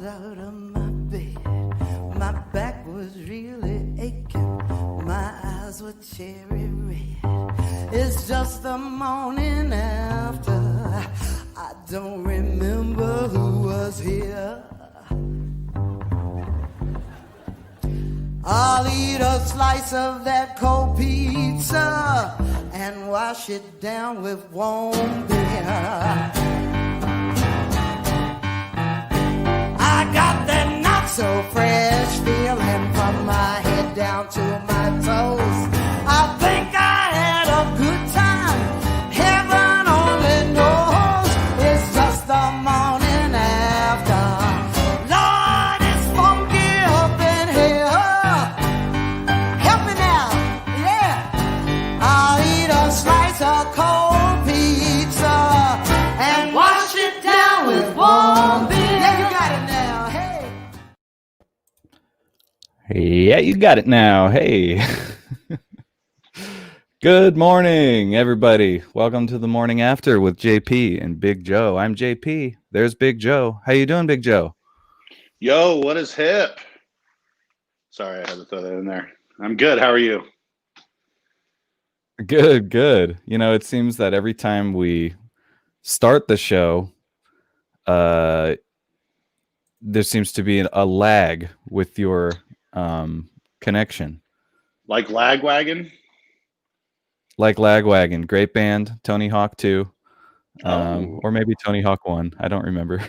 out of my bed. My back was really aching. My eyes were cherry red. It's just the morning after. I don't remember who was here. I'll eat a slice of that cold pizza and wash it down with warm beer. I got that not so fresh feeling from my head down to my toes. I think I had a good time. Heaven only knows. It's just the morning after. Lord, it's funky up in here. Help me now, yeah. I'll eat a slice of cold pizza and wash it down with warm beer. Yeah, you got it now, hey. Yeah, you got it now. Hey. Good morning, everybody. Welcome to the morning after with JP and Big Joe. I'm JP. There's Big Joe. How you doing, Big Joe? Yo, what is hip? Sorry, I had to throw that in there. I'm good. How are you? Good, good. You know, it seems that every time we start the show, there seems to be a lag with your connection. Like Lagwagon? Like Lagwagon, great band, Tony Hawk 2, Oh. or maybe Tony Hawk 1. I don't remember.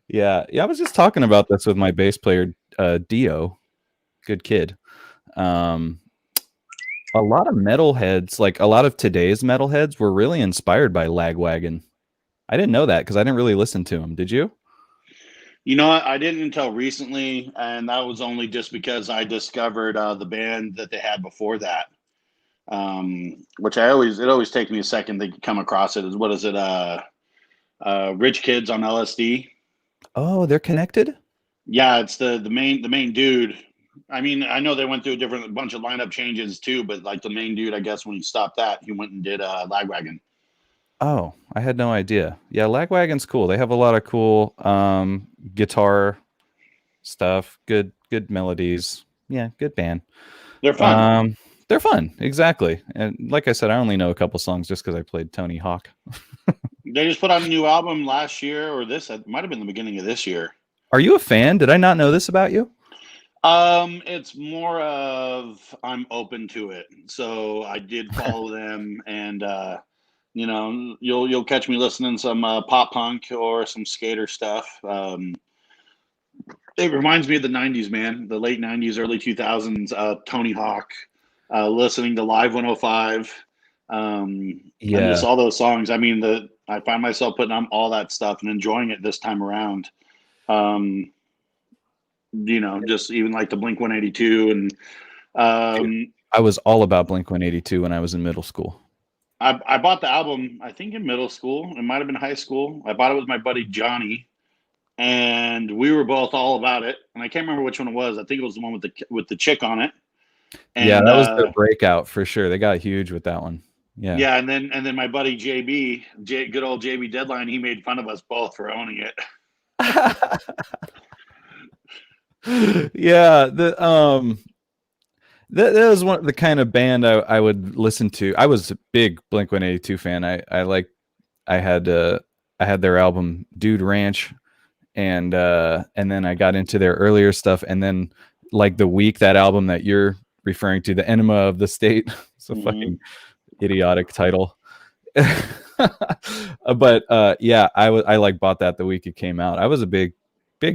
Yeah, I was just talking about this with my bass player, Dio. Good kid. A lot of metalheads, like a lot of today's metalheads, were really inspired by Lagwagon. I didn't know that because I didn't really listen to him. Did you? You know what? I didn't until recently, and that was only just because I discovered the band that they had before that. Which it always takes me a second to come across it. What is it? Rich Kids on LSD. Oh, they're connected? Yeah, it's the main dude. I mean, I know they went through a bunch of lineup changes too, but like the main dude, I guess when he stopped that, he went and did Lagwagon. Oh, I had no idea. Yeah, Lagwagon's cool. They have a lot of cool guitar stuff, good melodies. Yeah, good band. They're fun. They're fun, exactly. And like I said, I only know a couple songs just because I played Tony Hawk. They just put out a new album last year, or it might have been the beginning of this year. Are you a fan? Did I not know this about you? It's more of I'm open to it. So I did follow them, and you know, you'll catch me listening to some pop punk or some skater stuff. It reminds me of the '90s, man, the late '90s, early 2000s. Tony Hawk, listening to Live 105, and just all those songs. I mean, I find myself putting on all that stuff and enjoying it this time around. You know, just even like the Blink 182 and I was all about Blink 182 when I was in middle school. I bought the album, I think in middle school. It might have been high school. I bought it with my buddy Johnny, and we were both all about it. And I can't remember which one it was. I think it was the one with the chick on it. And, yeah, that was their breakout for sure. They got huge with that one. Yeah. Yeah, and then my buddy good old JB Deadline, he made fun of us both for owning it. Yeah, that was one of the kind of band I would listen to. I was a big Blink 182 fan. I had their album Dude Ranch, and then I got into their earlier stuff, and then like the week that album that you're referring to, The Enema of the State. It's a fucking idiotic title. But yeah, I like bought that the week it came out. I was a big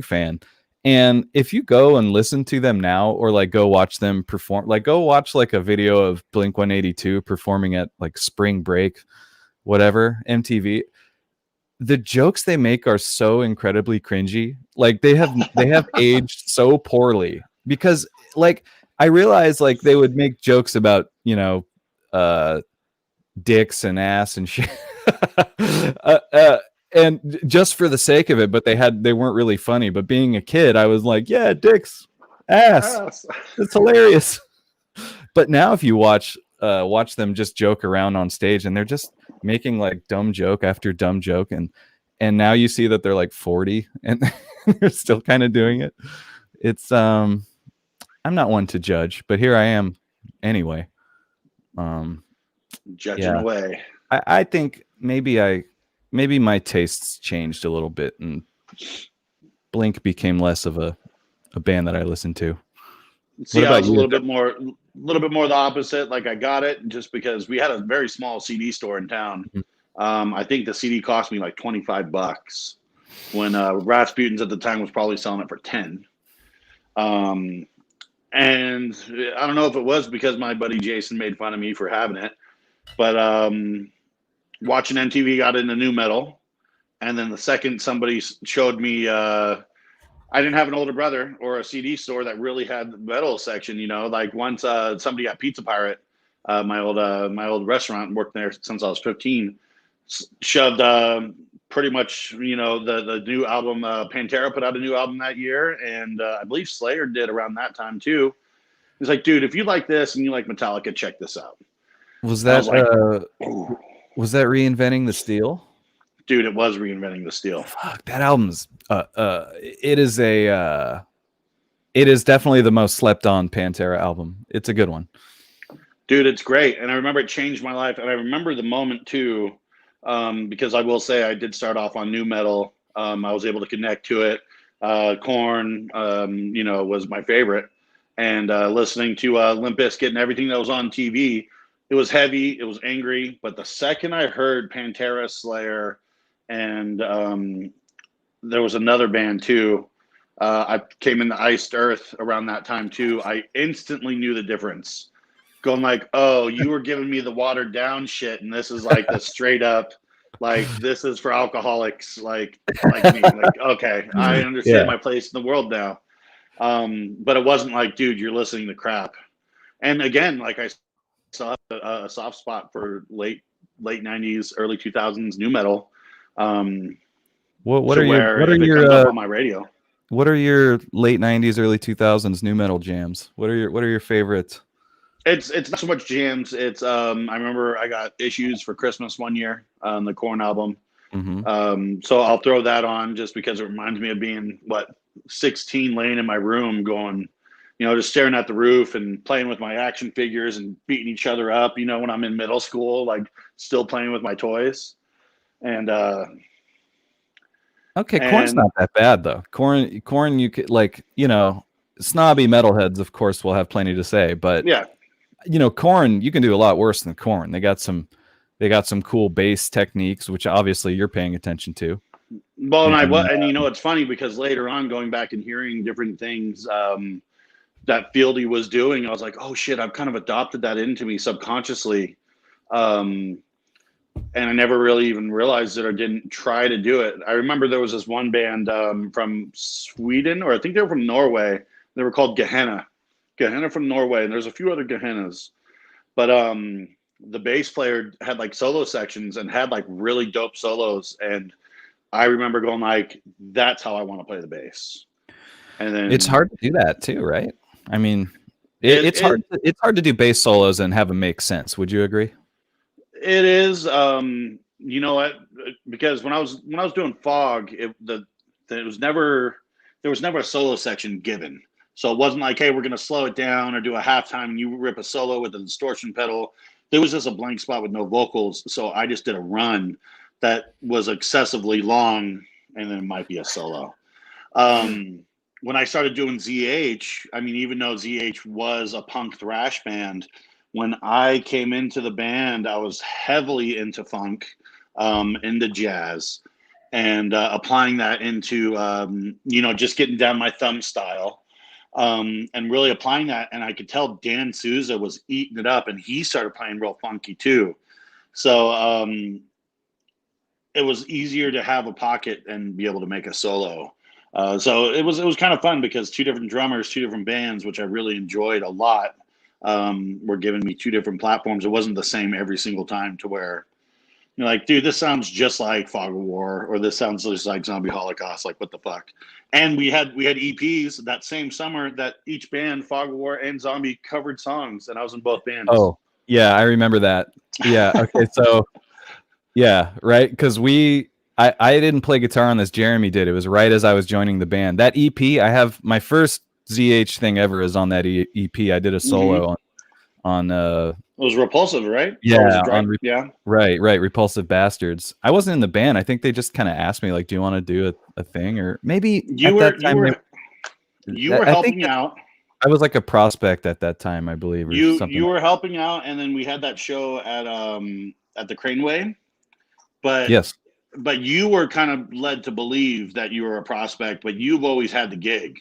fan. And if you go and listen to them now, or like go watch them perform, like go watch like a video of Blink 182 performing at like spring break, whatever, MTV, the jokes they make are so incredibly cringy. Like they have aged so poorly, because like I realized like they would make jokes about, you know, dicks and ass and shit. And just for the sake of it, but they weren't really funny. But being a kid, I was like, yeah, dicks, ass. It's hilarious. But now if you watch them just joke around on stage, and they're just making like dumb joke after dumb joke, and and now you see that they're like 40 and they're still kind of doing it. It's I'm not one to judge, but here I am anyway. Judging away. I think maybe my tastes changed a little bit, and Blink became less of a band that I listened to. See, I was a little bit more the opposite. Like, I got it just because we had a very small CD store in town. I think the CD cost me like $25 when Rasputin's at the time was probably selling it for 10. And I don't know if it was because my buddy Jason made fun of me for having it, but watching MTV got into new metal. And then the second somebody showed me, I didn't have an older brother or a CD store that really had the metal section, you know, like once somebody at Pizza Pirate, my old restaurant, worked there since I was 15, shoved pretty much, you know, the new album. Pantera put out a new album that year, and I believe Slayer did around that time too. He's like, dude, if you like this and you like Metallica, check this out. Was that was that Reinventing the Steel? Dude, it was Reinventing the Steel. Fuck, that album's it is definitely the most slept on Pantera album. It's a good one. Dude, it's great. And I remember it changed my life. And I remember the moment too, because I will say I did start off on new metal. I was able to connect to it. Korn, you know, was my favorite. And listening to Limp Bizkit and everything that was on TV, it was heavy, it was angry. But the second I heard Pantera, Slayer, and there was another band too. I came into Iced Earth around that time too. I instantly knew the difference. Going like, oh, you were giving me the watered down shit, and this is like the straight up, like, this is for alcoholics, like me. Like, okay, I understand my place in the world now. But it wasn't like, dude, you're listening to crap. And again, like, I saw a soft spot for late 90s, early 2000s new metal. What are your on my radio? What are your late 90s, early 2000s new metal jams? What are your favorites? It's not so much jams. It's I remember I got Issues for Christmas one year on the Korn album. So I'll throw that on just because it reminds me of being 16, laying in my room going, you know, just staring at the roof and playing with my action figures and beating each other up, you know, when I'm in middle school, like still playing with my toys. And Korn's not that bad though. Korn you could, like, you know, snobby metalheads of course will have plenty to say, but yeah, you know, Korn, you can do a lot worse than Korn. They got some cool bass techniques, which obviously you're paying attention to. Well, and you know, it's funny because later on, going back and hearing different things that Fieldy was doing, I was like, oh shit, I've kind of adopted that into me subconsciously. And I never really even realized it or didn't try to do it. I remember there was this one band from Sweden, or I think they were from Norway. They were called Gehenna from Norway, and there's a few other Gehennas. But the bass player had like solo sections and had like really dope solos. And I remember going like, that's how I want to play the bass. And then it's hard to do that too, right? I mean, it's hard to do bass solos and have them make sense. Would you agree? It is. You know what? Because when I was doing Fog, there was never a solo section given. So it wasn't like, hey, we're going to slow it down or do a halftime and you rip a solo with a distortion pedal. There was just a blank spot with no vocals. So I just did a run that was excessively long, and then it might be a solo. When I started doing ZH, I mean, even though ZH was a punk thrash band, when I came into the band, I was heavily into funk, into jazz, and applying that into, you know, just getting down my thumb style. And really applying that, and I could tell Dan Souza was eating it up, and he started playing real funky too. So it was easier to have a pocket and be able to make a solo. So it was kind of fun because two different drummers, two different bands, which I really enjoyed a lot, were giving me two different platforms. It wasn't the same every single time to where you're like, dude, this sounds just like Fog of War, or this sounds just like Zombie Holocaust. Like, what the fuck? And we had EPs that same summer that each band, Fog of War and Zombie, covered songs, and I was in both bands. Oh, yeah, I remember that. Yeah, okay, so yeah, right, because we I didn't play guitar on this. Jeremy did. It was right as I was joining the band. That EP, I have my first ZH thing ever is on that EP. I did a solo on It was Repulsive, right? yeah, Or was it on yeah. right, Repulsive Bastards. I wasn't in the band. I think they just kind of asked me like, "Do you want to do a thing?" Or maybe You were I think helping out. I was like a prospect at that time, I believe, or something. You were helping out, and then we had that show at the Craneway. But Yes. But you were kind of led to believe that you were a prospect, but you've always had the gig.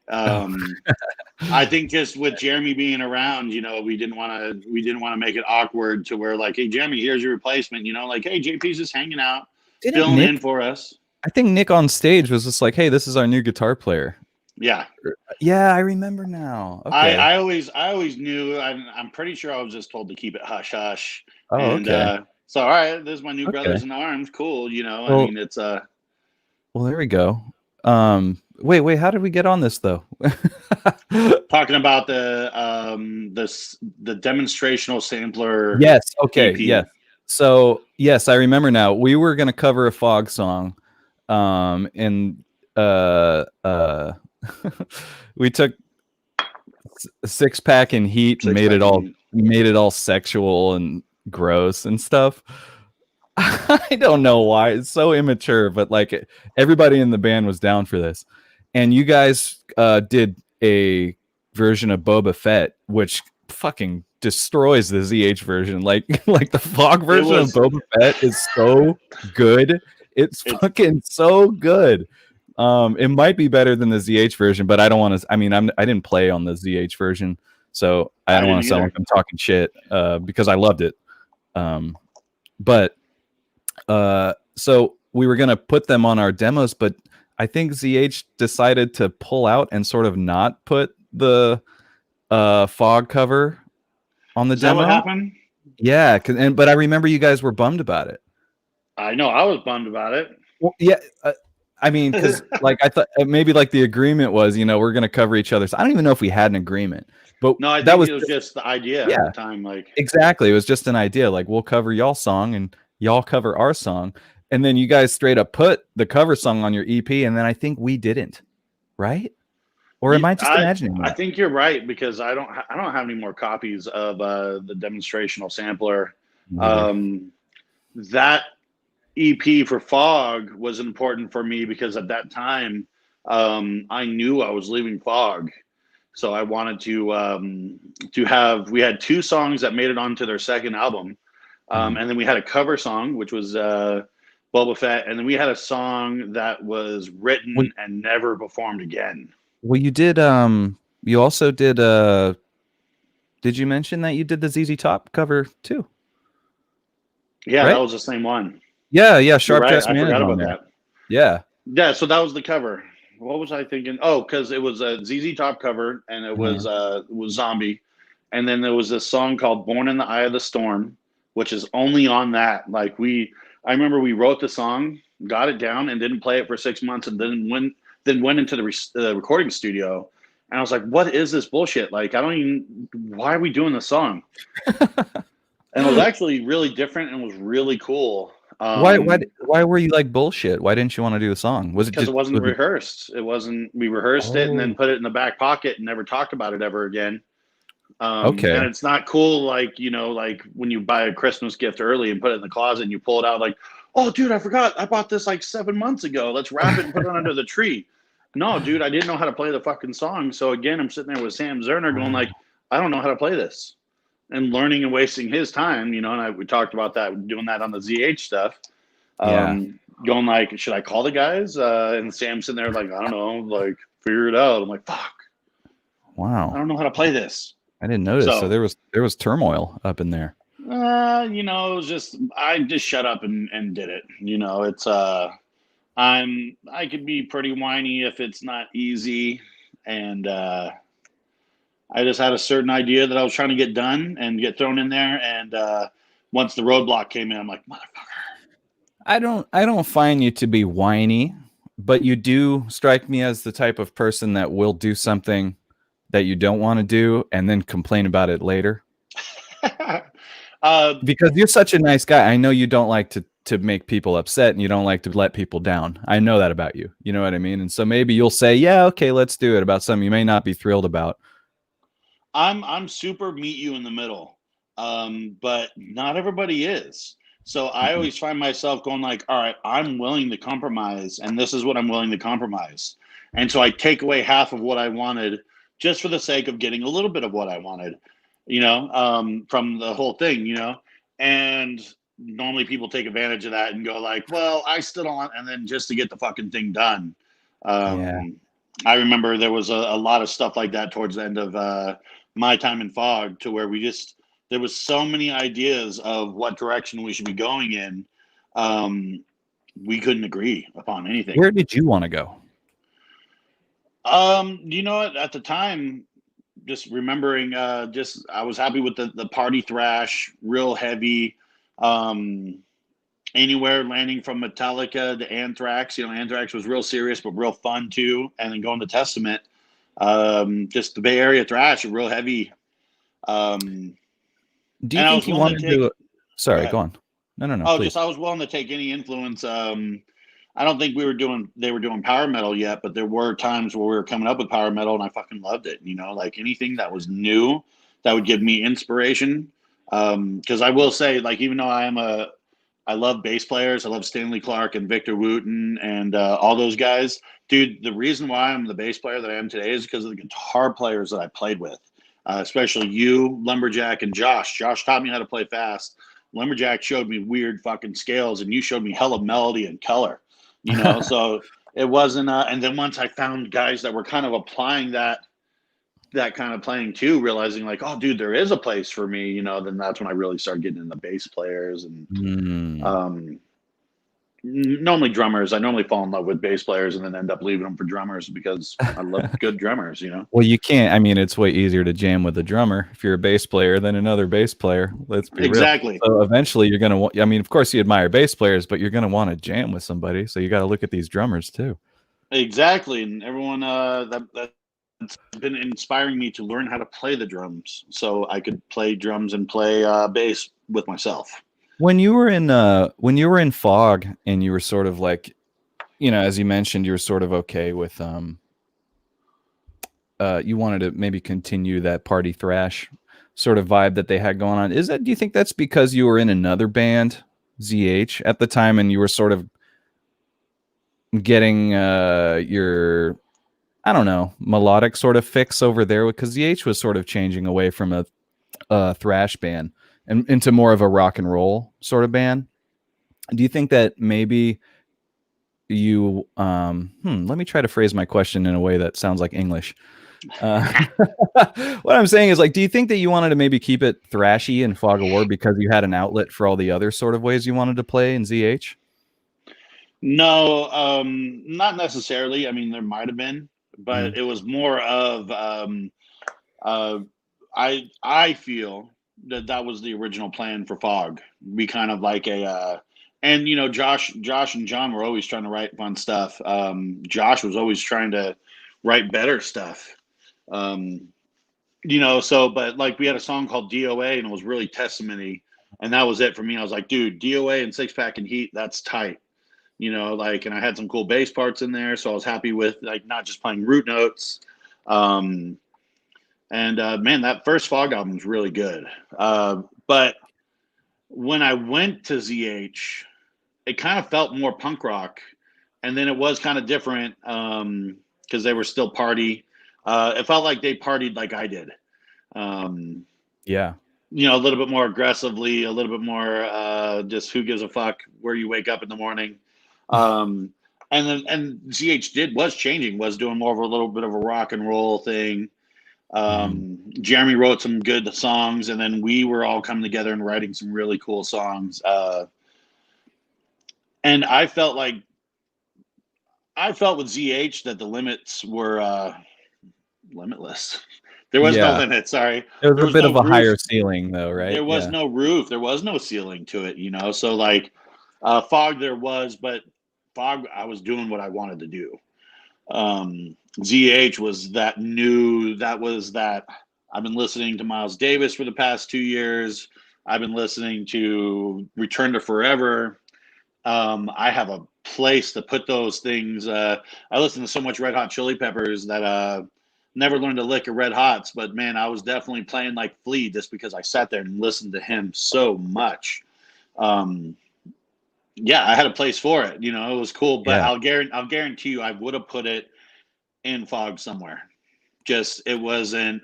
I think just with Jeremy being around, you know, we didn't want to make it awkward to where like, hey, Jeremy, here's your replacement. You know, like, hey, JP's just hanging out, filling in for us. I think Nick on stage was just like, hey, this is our new guitar player. Yeah. Yeah, I remember now. Okay. I always knew. I'm pretty sure I was just told to keep it hush hush. Oh, and, okay. So all right, there's my new brothers in arms. Cool, you know. Well, I mean, it's Well, there we go. Wait, how did we get on this though? talking about the demonstrational sampler. Yes. Okay. EP. Yes. So yes, I remember now. We were gonna cover a Fog song, and we took a 6-pack in heat and made it all sexual and gross and stuff. I don't know why. It's so immature, but like everybody in the band was down for this. And you guys did a version of Boba Fett, which fucking destroys the ZH version. Like the Fog version of Boba Fett is so good. It's fucking so good. It might be better than the ZH version, but I don't want to. I mean, I didn't play on the ZH version, so I don't want to sound like I'm talking shit because I loved it. But so we were gonna put them on our demos, but I think ZH decided to pull out and sort of not put the Fog cover on the demo. Is that what happened? Yeah, but I remember you guys were bummed about it. I know I was bummed about it. Well, yeah. I mean, because like I thought maybe like the agreement was, you know, we're going to cover each other. So I don't even know if we had an agreement, but no, I think it was just the idea at the time. Like exactly, it was just an idea. Like we'll cover y'all's song and y'all cover our song, and then you guys straight up put the cover song on your EP, and then I think we didn't, right? Or am I just imagining that? I think you're right because I don't have any more copies of the demonstrational sampler. That EP for Fog was important for me because at that time I knew I was leaving Fog, so I wanted to have. We had 2 songs that made it onto their second album, and then we had a cover song which was Boba Fett, and then we had a song that was written and never performed again. Well, you did. You also did. Did you mention that you did the ZZ Top cover too? Yeah, right? That was the same one. Yeah. Sharp Dressed Man. I forgot about that. Yeah. So that was the cover. What was I thinking? Oh, because it was a ZZ Top cover, and it was Zombie, and then there was this song called "Born in the Eye of the Storm," which is only on that. Like I remember we wrote the song, got it down, and didn't play it for 6 months, and then went into the recording studio, and I was like, "What is this bullshit? Like, why are we doing this song?" And it was actually really different and was really cool. Why were you like bullshit? Why didn't you want to do the song? Was it because it wasn't rehearsed? It wasn't. We rehearsed it and then put it in the back pocket and never talked about it ever again. Okay. And it's not cool, like, you know, like when you buy a Christmas gift early and put it in the closet and you pull it out like, oh, dude, I forgot. I bought this like 7 months ago. Let's wrap it and put it under the tree. No, dude, I didn't know how to play the fucking song. So again, I'm sitting there with Sam Zerner going like, I don't know how to play this. And learning and wasting his time, you know, and we talked about that, doing that on the ZH stuff. Going like, should I call the guys? And Sam's sitting there like, I don't know, like, figure it out. I'm like, fuck. Wow. I don't know how to play this. I didn't notice. So there was turmoil up in there. You know, it was just, I just shut up and did it. You know, it's, I could be pretty whiny if it's not easy. And, I just had a certain idea that I was trying to get done and get thrown in there. And once the roadblock came in, I'm like, motherfucker. I don't find you to be whiny, but you do strike me as the type of person that will do something that you don't want to do and then complain about it later. Because you're such a nice guy. I know you don't like to make people upset and you don't like to let people down. I know that about you. You know what I mean? And so maybe you'll say, yeah, okay, let's do it, about something you may not be thrilled about. I'm super meet you in the middle, but not everybody is. So I always find myself going like, all right, I'm willing to compromise, and this is what I'm willing to compromise. And so I take away half of what I wanted just for the sake of getting a little bit of what I wanted, from the whole thing, And normally people take advantage of that and go like, well, I still don't want, and then just to get the fucking thing done. Yeah. I remember there was a lot of stuff like that towards the end of my time in Fog, to where there was so many ideas of what direction we should be going in. We couldn't agree upon anything. Where did you want to go? At the time, just remembering, I was happy with the party thrash, real heavy. Anywhere landing from Metallica to Anthrax. Anthrax was real serious but real fun too. And then going to Testament, just the Bay Area thrash, real heavy. Do you think you wanted to? Sorry, go on. No. Oh, please. I was willing to take any influence. I don't think they were doing power metal yet, but there were times where we were coming up with power metal, and I fucking loved it. Like anything that was new that would give me inspiration. Because I will say, like, even though I love bass players. I love Stanley Clark and Victor Wooten and all those guys. Dude, the reason why I'm the bass player that I am today is because of the guitar players that I played with, especially you, Lumberjack, and Josh. Josh taught me how to play fast. Lumberjack showed me weird fucking scales, and you showed me hella melody and color. So it wasn't. And then once I found guys that were kind of applying that kind of playing too, realizing like, oh, dude, there is a place for me, then that's when I really started getting into bass players and normally drummers. I normally fall in love with bass players and then end up leaving them for drummers because I love good drummers, Well, you can't. I mean, it's way easier to jam with a drummer if you're a bass player than another bass player. Let's be exactly. real. So eventually you're going to want, I mean, of course you admire bass players, but you're going to want to jam with somebody. So you got to look at these drummers too. Exactly. And everyone that's been inspiring me to learn how to play the drums so I could play drums and play bass with myself. When you were in Fog and you were sort of like, as you mentioned, you were sort of okay with you wanted to maybe continue that party thrash sort of vibe that they had going on. Do you think that's because you were in another band, ZH, at the time, and you were sort of getting your, I don't know, melodic sort of fix over there? Because ZH was sort of changing away from a thrash band and into more of a rock and roll sort of band. Do you think that maybe you let me try to phrase my question in a way that sounds like English. What I'm saying is, like, do you think that you wanted to maybe keep it thrashy in Fog of War because you had an outlet for all the other sort of ways you wanted to play in ZH? No, not necessarily. I mean, there might have been, but it was more of I feel that was the original plan for Fog. Be kind of like and Josh and John were always trying to write fun stuff. Josh was always trying to write better stuff. So, but like we had a song called DOA and it was really testament-y, and that was it for me. I was like, dude, DOA and Six Pack and Heat, that's tight. And I had some cool bass parts in there, so I was happy with like not just playing root notes. Man, that first Fog album was really good. But when I went to ZH, it kind of felt more punk rock, and then it was kind of different because they were still party. It felt like they partied like I did. Yeah. A little bit more aggressively, a little bit more just who gives a fuck where you wake up in the morning. And ZH was doing more of a little bit of a rock and roll thing. Jeremy wrote some good songs, and then we were all coming together and writing some really cool songs. And I felt with ZH that the limits were limitless. There was no limit. Sorry, there was a bit of a higher ceiling, though, right? There was no roof. There was no ceiling to it. So like Fog, there was, but Fog, I was doing what I wanted to do. ZH was that new. That was that. I've been listening to Miles Davis for the past 2 years. I've been listening to Return to Forever. I have a place to put those things. I listen to so much Red Hot Chili Peppers that never learned to lick a Red Hots, but man, I was definitely playing like Flea just because I sat there and listened to him so much. Yeah, I had a place for it. You know, it was cool, but Yeah. I'll guarantee you, I would have put it in fog somewhere. Just it wasn't.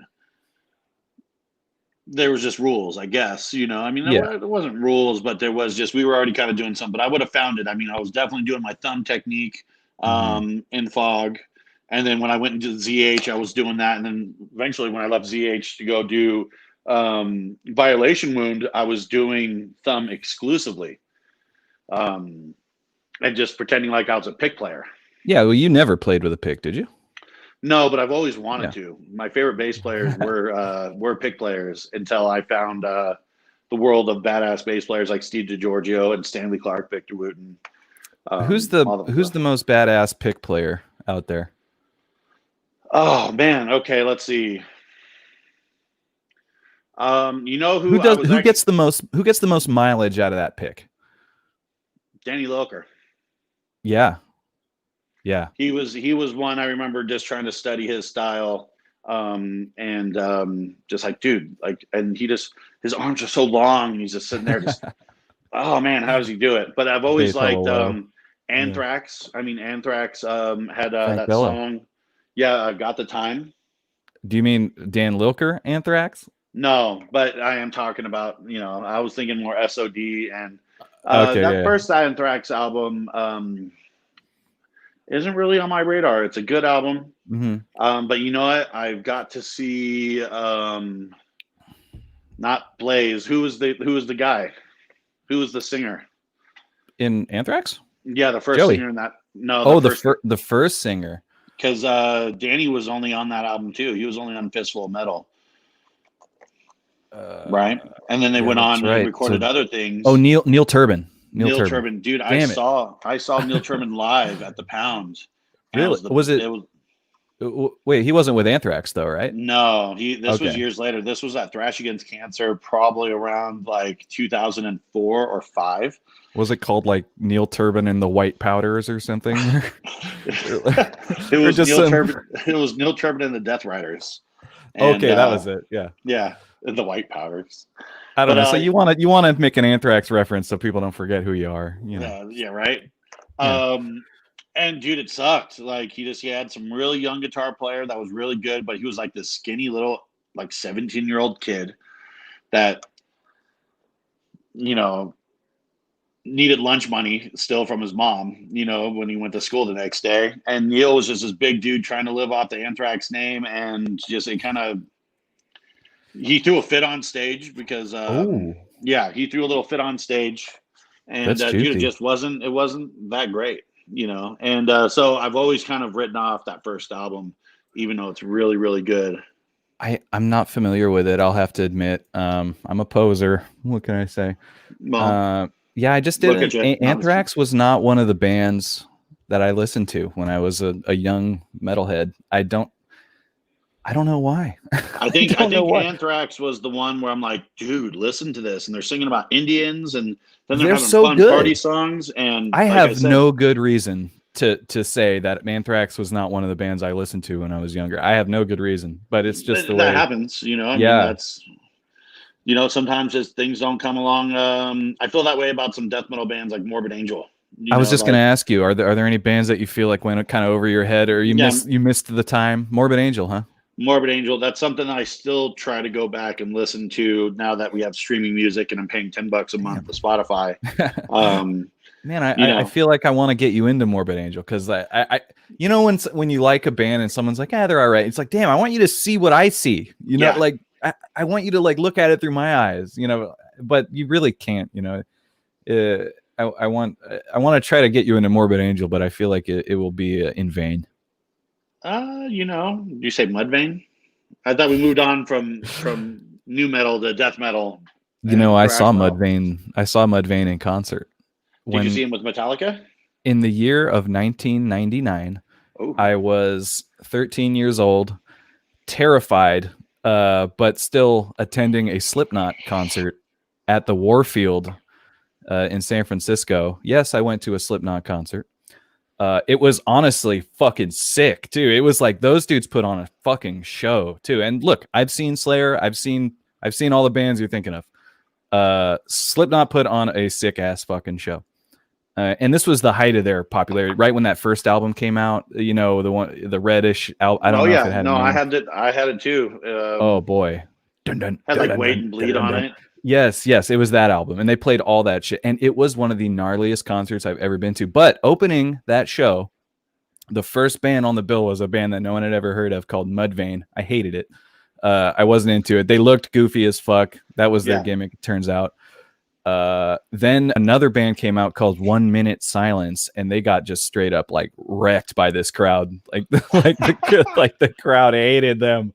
There was just rules, I guess. You know, I mean, Yeah. there wasn't rules, but there was just we were already kind of doing something. But I would have found it. I mean, I was definitely doing my thumb technique in fog, and then when I went into ZH, I was doing that, and then eventually when I left ZH to go do Violation Wound, I was doing thumb exclusively, and just pretending like I was a pick player. Yeah. Well, you never played with a pick, did you? No, but I've always wanted to. My favorite bass players were pick players until I found the world of badass bass players like Steve DiGiorgio and Stanley Clark, Victor Wooten. Who's the most badass pick player out there? Oh man, okay, let's see. You know who gets the most mileage out of that pick? Danny Loker. Yeah. Yeah. He was one I remember just trying to study his style. Just like, dude, like, and his arms are so long and he's just sitting there just, oh man, how does he do it? But I've always liked Anthrax. Yeah. I mean, Anthrax had that Bello. song. Yeah, Got the Time. Do you mean Dan Lilker, Anthrax? No, but I am talking about, you know, I was thinking more SOD and first Anthrax album isn't really on my radar. It's a good album. Mm-hmm. But you know what? I've got to see not Blaze. Who was the guy? Who was the singer? In Anthrax? Yeah, the first JoE. singer in that. No, the first singer. Because Danny was only on that album too. He was only on Fistful of Metal. Right? And then they went on and recorded other things. Oh, Neil Turbin. Neil Turbin. Dude, I saw Neil Turbin live at the Pound. Really? Wait, he wasn't with Anthrax though, right? No, this was years later. This was at Thrash Against Cancer, probably around like 2004 or 5. Was it called like Neil Turbin and the White Powders or something? It was Neil Turbin and the Death Riders. And, okay, that was it. Yeah. Yeah, the White Powders. I don't know. So you want to make an Anthrax reference so people don't forget who you are. You know. Yeah, right. Yeah. And dude, it sucked. Like he had some really young guitar player that was really good, but he was like this skinny little like 17-year-old kid that, you know, needed lunch money still from his mom, you know, when he went to school the next day. And Neil was just this big dude trying to live off the Anthrax name, and just he threw a fit on stage because he threw a little fit on stage, and dude, it wasn't that great, you know. And so I've always kind of written off that first album, even though it's really, really good. I'm not familiar with it, I'll have to admit. I'm a poser. What can I say? Well, yeah, I just didn't. Anthrax was not one of the bands that I listened to when I was a young metalhead. I don't know why. I think Anthrax was the one where I'm like, dude, listen to this, and they're singing about Indians, and then they're having so fun party songs. And I have no good reason to say that Anthrax was not one of the bands I listened to when I was younger. I have no good reason, but it's just the way that happens. You know, I mean, that's. You know, sometimes just things don't come along. I feel that way about some death metal bands like Morbid Angel. I was just going to ask you, are there any bands that you feel like went kind of over your head, or you missed the time? Morbid Angel, huh? Morbid Angel. That's something that I still try to go back and listen to now that we have streaming music and I'm paying $10 a month to Spotify. Man, I feel like I want to get you into Morbid Angel because I you know, when you like a band and someone's like, they're all right. It's like, damn, I want you to see what I see. You know, like. I want you to like look at it through my eyes, you know, but you really can't, you know. I want to try to get you into Morbid Angel, but I feel like it will be in vain. You know, you say Mudvayne? I thought we moved on from new metal to death metal. You know, I saw Mudvayne. I saw Mudvayne in concert. Did you see him with Metallica? In the year of 1999, I was 13 years old, terrified. But still attending a Slipknot concert at the Warfield in San Francisco. Yes, I went to a Slipknot concert. It was honestly fucking sick too. It was like those dudes put on a fucking show too. And look, I've seen Slayer. I've seen all the bands you're thinking of. Slipknot put on a sick ass fucking show. And this was the height of their popularity, right when that first album came out. You know, the reddish. I don't know if it had. No, I had it too. Oh boy, had like Wait and Bleed on it. Yes, it was that album, and they played all that shit, and it was one of the gnarliest concerts I've ever been to. But opening that show, the first band on the bill was a band that no one had ever heard of called Mudvayne. I hated it. I wasn't into it. They looked goofy as fuck. That was their gimmick, it turns out. Then another band came out called 1 Minute Silence, and they got just straight up like wrecked by this crowd. Like the crowd hated them.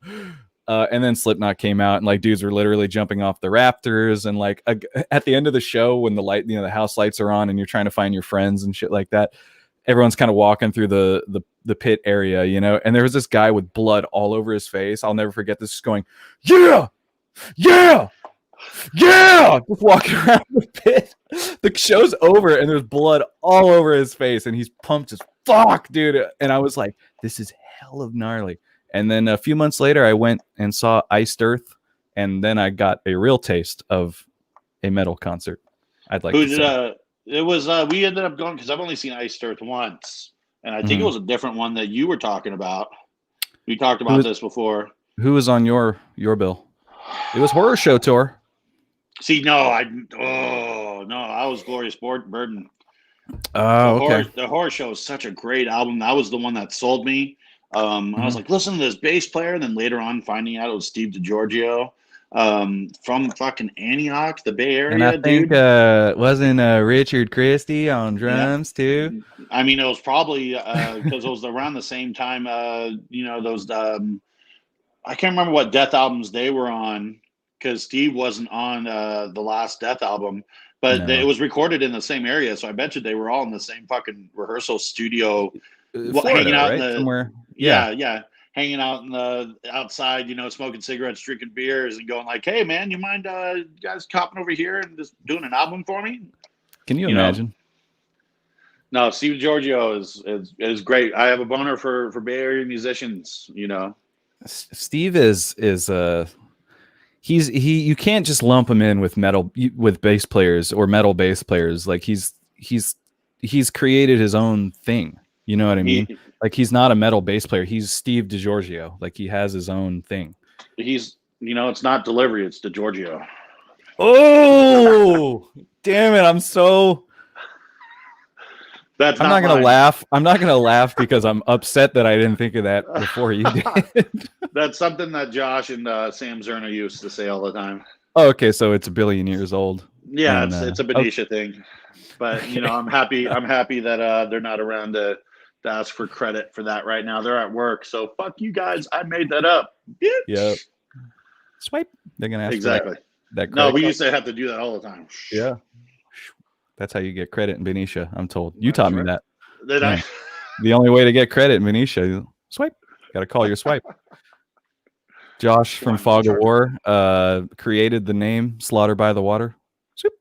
And then Slipknot came out, and like dudes were literally jumping off the rafters, and like at the end of the show when the house lights are on and you're trying to find your friends and shit like that, everyone's kind of walking through the pit area, you know, and there was this guy with blood all over his face. I'll never forget this, going, yeah, just walking around the pit. The show's over and there's blood all over his face, and he's pumped as fuck, dude. And I was like, this is hell of gnarly. And then a few months later, I went and saw Iced Earth, and then I got a real taste of a metal concert. I'd like to say. It was we ended up going because I've only seen Iced Earth once, and I think it was a different one that you were talking about. We talked about this before. Who was on your bill? It was Horror Show Tour. See, I was Glorious Burden. Oh, okay. The Horror Show is such a great album. That was the one that sold me. I was like, listen to this bass player, and then later on finding out it was Steve DiGiorgio from fucking Antioch, the Bay Area. And I think wasn't Richard Christie on drums too? I mean, it was probably because it was around the same time. Those I can't remember what Death albums they were on, because Steve wasn't on the last Death album, but it was recorded in the same area. So I bet you they were all in the same fucking rehearsal studio, Florida, hanging out right? somewhere. Yeah, hanging out in the outside, smoking cigarettes, drinking beers, and going like, "Hey, man, you mind you guys copping over here and just doing an album for me?" Can you imagine? No, Steve Giorgio is great. I have a boner for Bay Area musicians. Steve is you can't just lump him in with bass players or metal bass players. Like he's created his own thing. You know what I mean? Like he's not a metal bass player. He's Steve DiGiorgio. Like he has his own thing. He's it's not Delivery, it's DiGiorgio. Oh, damn it! I'm not gonna laugh. I'm not gonna laugh because I'm upset that I didn't think of that before you did. That's something that Josh and Sam Zerner used to say all the time. Oh, okay, so it's a billion years old. Yeah, it's a Benicia thing. But I'm happy that they're not around to ask for credit for that right now. They're at work, so fuck you guys. I made that up. Bitch. Yep. Swipe. They're gonna ask exactly. That no, we used to have to do that all the time. Yeah. That's how you get credit in Benicia, I'm told. You taught me that. Did I? The only way to get credit in Benicia, swipe. Got to call your swipe. Josh from Fog of War created the name Slaughter by the Water. Swipe.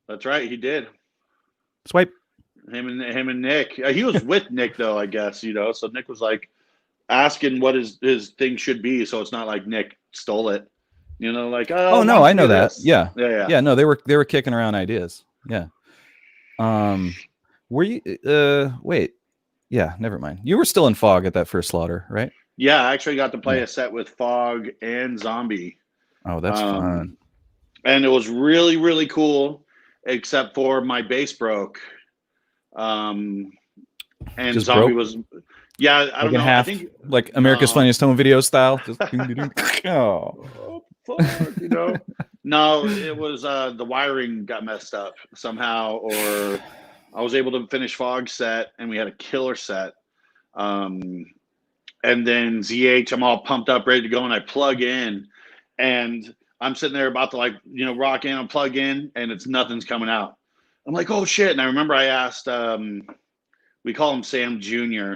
That's right, he did. Swipe. Him and Nick. He was with Nick though, I guess. So Nick was like asking what his thing should be, so it's not like Nick stole it. Like oh no, I know that. This. Yeah. No, they were kicking around ideas. Yeah. Were you? Wait. Yeah. Never mind. You were still in Fog at that first Slaughter, right? Yeah, I actually got to play a set with Fog and Zombie. Oh, that's fun. And it was really, really cool, except for my bass broke. And just Zombie broke? was, I don't know. Half, I think like America's Funniest Home Video style. Just oh, fuck, No, it was the wiring got messed up somehow, or I was able to finish Fog set, and we had a killer set. And then ZH, I'm all pumped up, ready to go, and I plug in, and I'm sitting there about to rock in and plug in, and nothing's coming out. I'm like, oh shit! And I remember I asked, we call him Sam Jr.,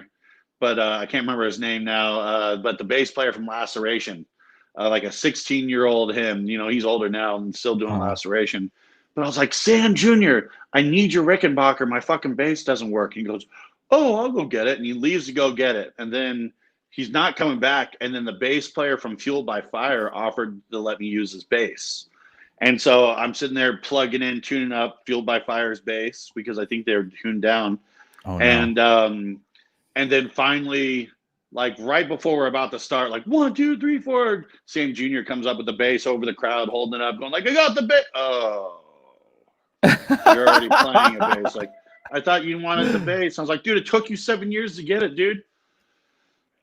but I can't remember his name now. But the bass player from Laceration, like a 16-year-old him. You know, he's older now and still doing Uh-huh. laceration. But I was like, Sam Jr., I need your Rickenbacker. My fucking bass doesn't work. He goes, oh, I'll go get it. And he leaves to go get it. And then he's not coming back. And then the bass player from Fueled by Fire offered to let me use his bass. And so I'm sitting there plugging in, tuning up Fueled by Fire's bass because I think they're tuned down. Oh no. And then finally, like right before we're about to start, like 1, 2, 3, 4, Sam Jr. comes up with the bass over the crowd, holding it up, going like, I got the bass. Oh, you're already playing a bass. Like, I thought you wanted the bass. I was like, dude, it took you 7 years to get it, dude.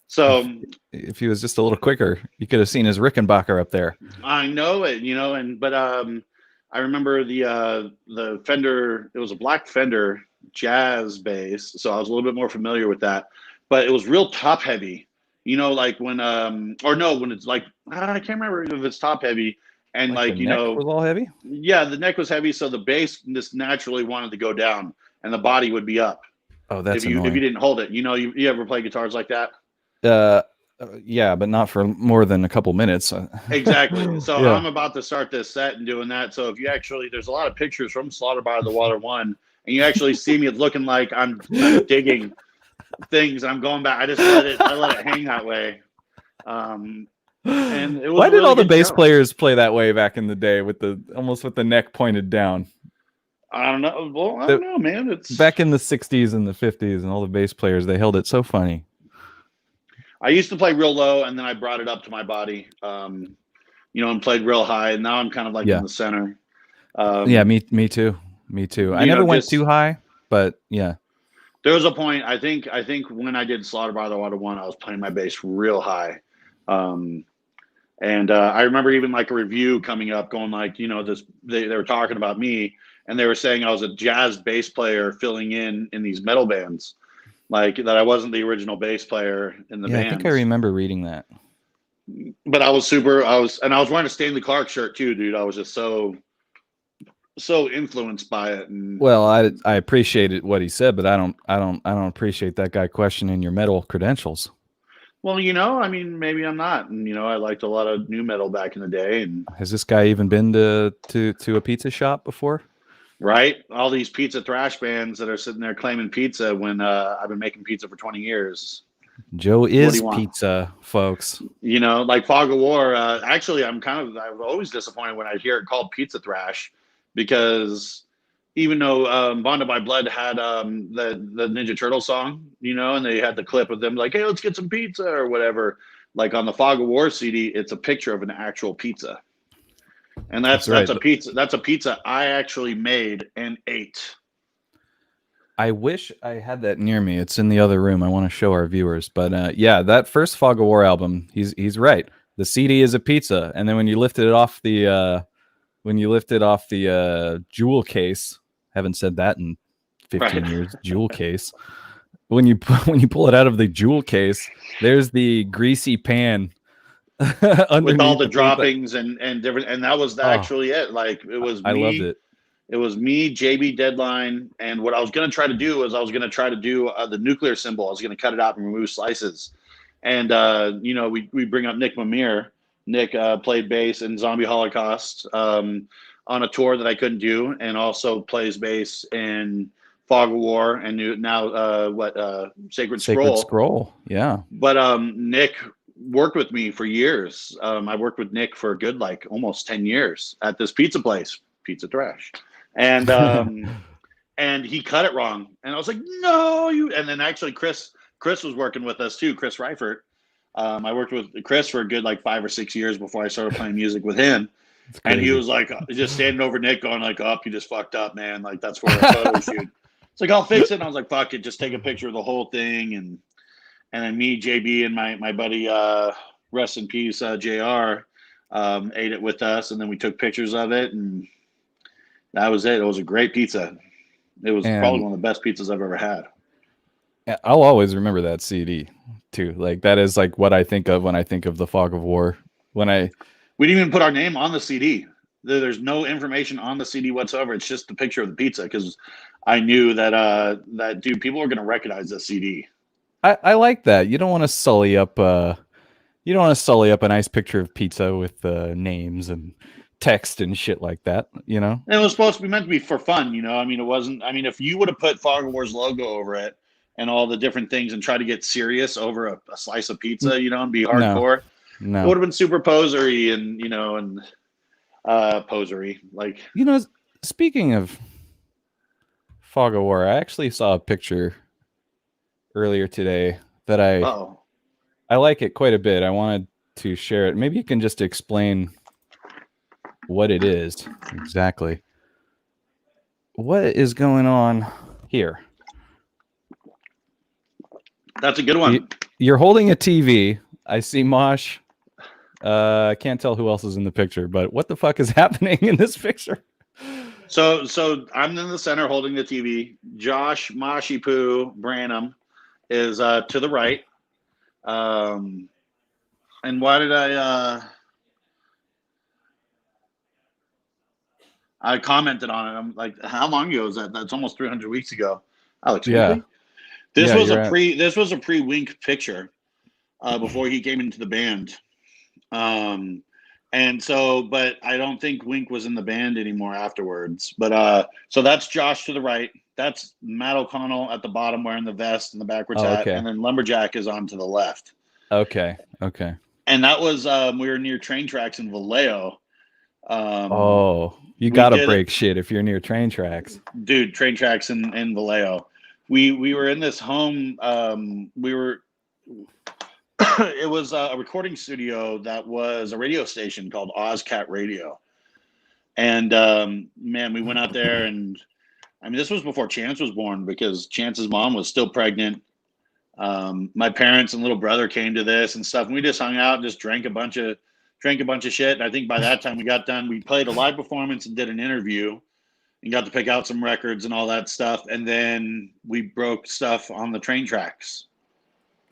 So if he was just a little quicker, you could have seen his Rickenbacker up there. I know it, you know, but I remember the Fender, it was a black Fender jazz bass, so I was a little bit more familiar with that. But it was real top heavy, you know, like when when it's like I can't remember if it's top heavy and like the you neck know was all heavy. yeah, the neck was heavy, so the bass just naturally wanted to go down and the body would be up. Oh, that's if you annoying. didn't hold it. You know, you ever play guitars like that? Yeah, but not for more than a couple minutes. Exactly. So Yeah. I'm about to start this set and doing that. So if you actually, there's a lot of pictures from Slaughter by the Water 1, and you actually see me looking like I'm digging things. I'm going back. I let it hang that way. And it was Why did all the bass show. players play that way back in the day with almost with the neck pointed down? I don't know. Well, I don't know, man. It's back in the 60s and the 50s, and all the bass players, they held it so funny. I used to play real low, and then I brought it up to my body, you know, and played real high. And now I'm kind of like in the center. Yeah, me too. Me too. I never went too high, but yeah. There was a point. I think when I did Slaughter by the Water 1, I was playing my bass real high. And I remember even like a review coming up, going like, you know, they were talking about me, and they were saying I was a jazz bass player filling in these metal bands. Like that I wasn't the original bass player in the band. I think I remember reading that. But I was wearing a Stanley Clark shirt too, dude. I was just so influenced by it. And well, I appreciated what he said, but I don't appreciate that guy questioning your metal credentials. Well, you know, I mean, maybe I'm not. And you know, I liked a lot of new metal back in the day. And has this guy even been to a pizza shop before? Right, all these pizza thrash bands that are sitting there claiming pizza when I've been making pizza for 20 years. Joe is pizza, folks. You know, like Fog of War. Actually, I'm always disappointed when I hear it called pizza thrash, because even though Bonded by Blood had the Ninja Turtle song, you know, and they had the clip of them like, hey, let's get some pizza or whatever. Like on the Fog of War CD, it's a picture of an actual pizza. And that's a pizza. That's a pizza I actually made and ate. I wish I had that near me. It's in the other room. I want to show our viewers. But yeah, that first Fog of War album, he's right. The CD is a pizza, and then when you lifted it off the jewel case, haven't said that in 15 years. Jewel case. When you pull it out of the jewel case, there's the greasy pan. With all the droppings and different, and that was actually it. Like it was me. I loved it. It was me, JB Deadline, and what I was going to try to do was the nuclear symbol. I was going to cut it out and remove slices. And you know, we bring up Nick Mamir. Nick played bass in Zombie Holocaust on a tour that I couldn't do, and also plays bass in Fog of War and now Sacred Scroll. Yeah. But Nick worked with me for years. I worked with Nick for a good almost 10 years at this pizza place, Pizza Thrash, and and he cut it wrong, and I was like, no, you. And then actually Chris was working with us too, Chris Reifert. I worked with Chris for a good 5 or 6 years before I started playing music with him. And he was just standing over Nick going you just fucked up, man. That's for a photo shoot. It's I'll fix it. And I was like, fuck it, just take a picture of the whole thing. And then me, JB, and my buddy, rest in peace, JR, ate it with us, and then we took pictures of it, and that was it. It was a great pizza. It was probably one of the best pizzas I've ever had. I'll always remember that CD too. That is what I think of when I think of the Fog of War. We didn't even put our name on the CD. There's no information on the CD whatsoever. It's just the picture of the pizza, because I knew that people are going to recognize the CD. I like that. You don't want to sully up You don't want to sully up a nice picture of pizza with names and text and shit like that, you know? And it was supposed to be meant to be for fun, you know. I mean, it wasn't. I mean, if you would have put Fog Wars logo over it and all the different things and try to get serious over a slice of pizza, you know, and be hardcore, it would have been super posery and posery. Like, you know, speaking of Fog of War, I actually saw a picture earlier today that I like it quite a bit. I wanted to share it. Maybe you can just explain what it is exactly. What is going on here? That's a good one. You're holding a TV. I see Mosh. I can't tell who else is in the picture, but what the fuck is happening in this picture? So I'm in the center holding the TV. Josh Moshi Poo Branham is to the right. And why did I commented on it? I'm like, how long ago was that? That's almost 300 weeks ago. Alex, Yeah. This was a pre-Wink picture before he came into the band. And so, but I don't think Wink was in the band anymore afterwards. But so that's Josh to the right. That's Matt O'Connell at the bottom wearing the vest and the backwards hat. Okay. And then Lumberjack is on to the left. Okay. And that was we were near train tracks in Vallejo. You gotta break shit if you're near train tracks. Dude, train tracks in Vallejo. We were in this home. It was a recording studio that was a radio station called Ozcat Radio. And man, we went out there, and I mean, this was before Chance was born, because Chance's mom was still pregnant. My parents and little brother came to this and stuff, and we just hung out and just drank a bunch of shit. And I think by that time we got done. We played a live performance and did an interview and got to pick out some records and all that stuff. And then we broke stuff on the train tracks.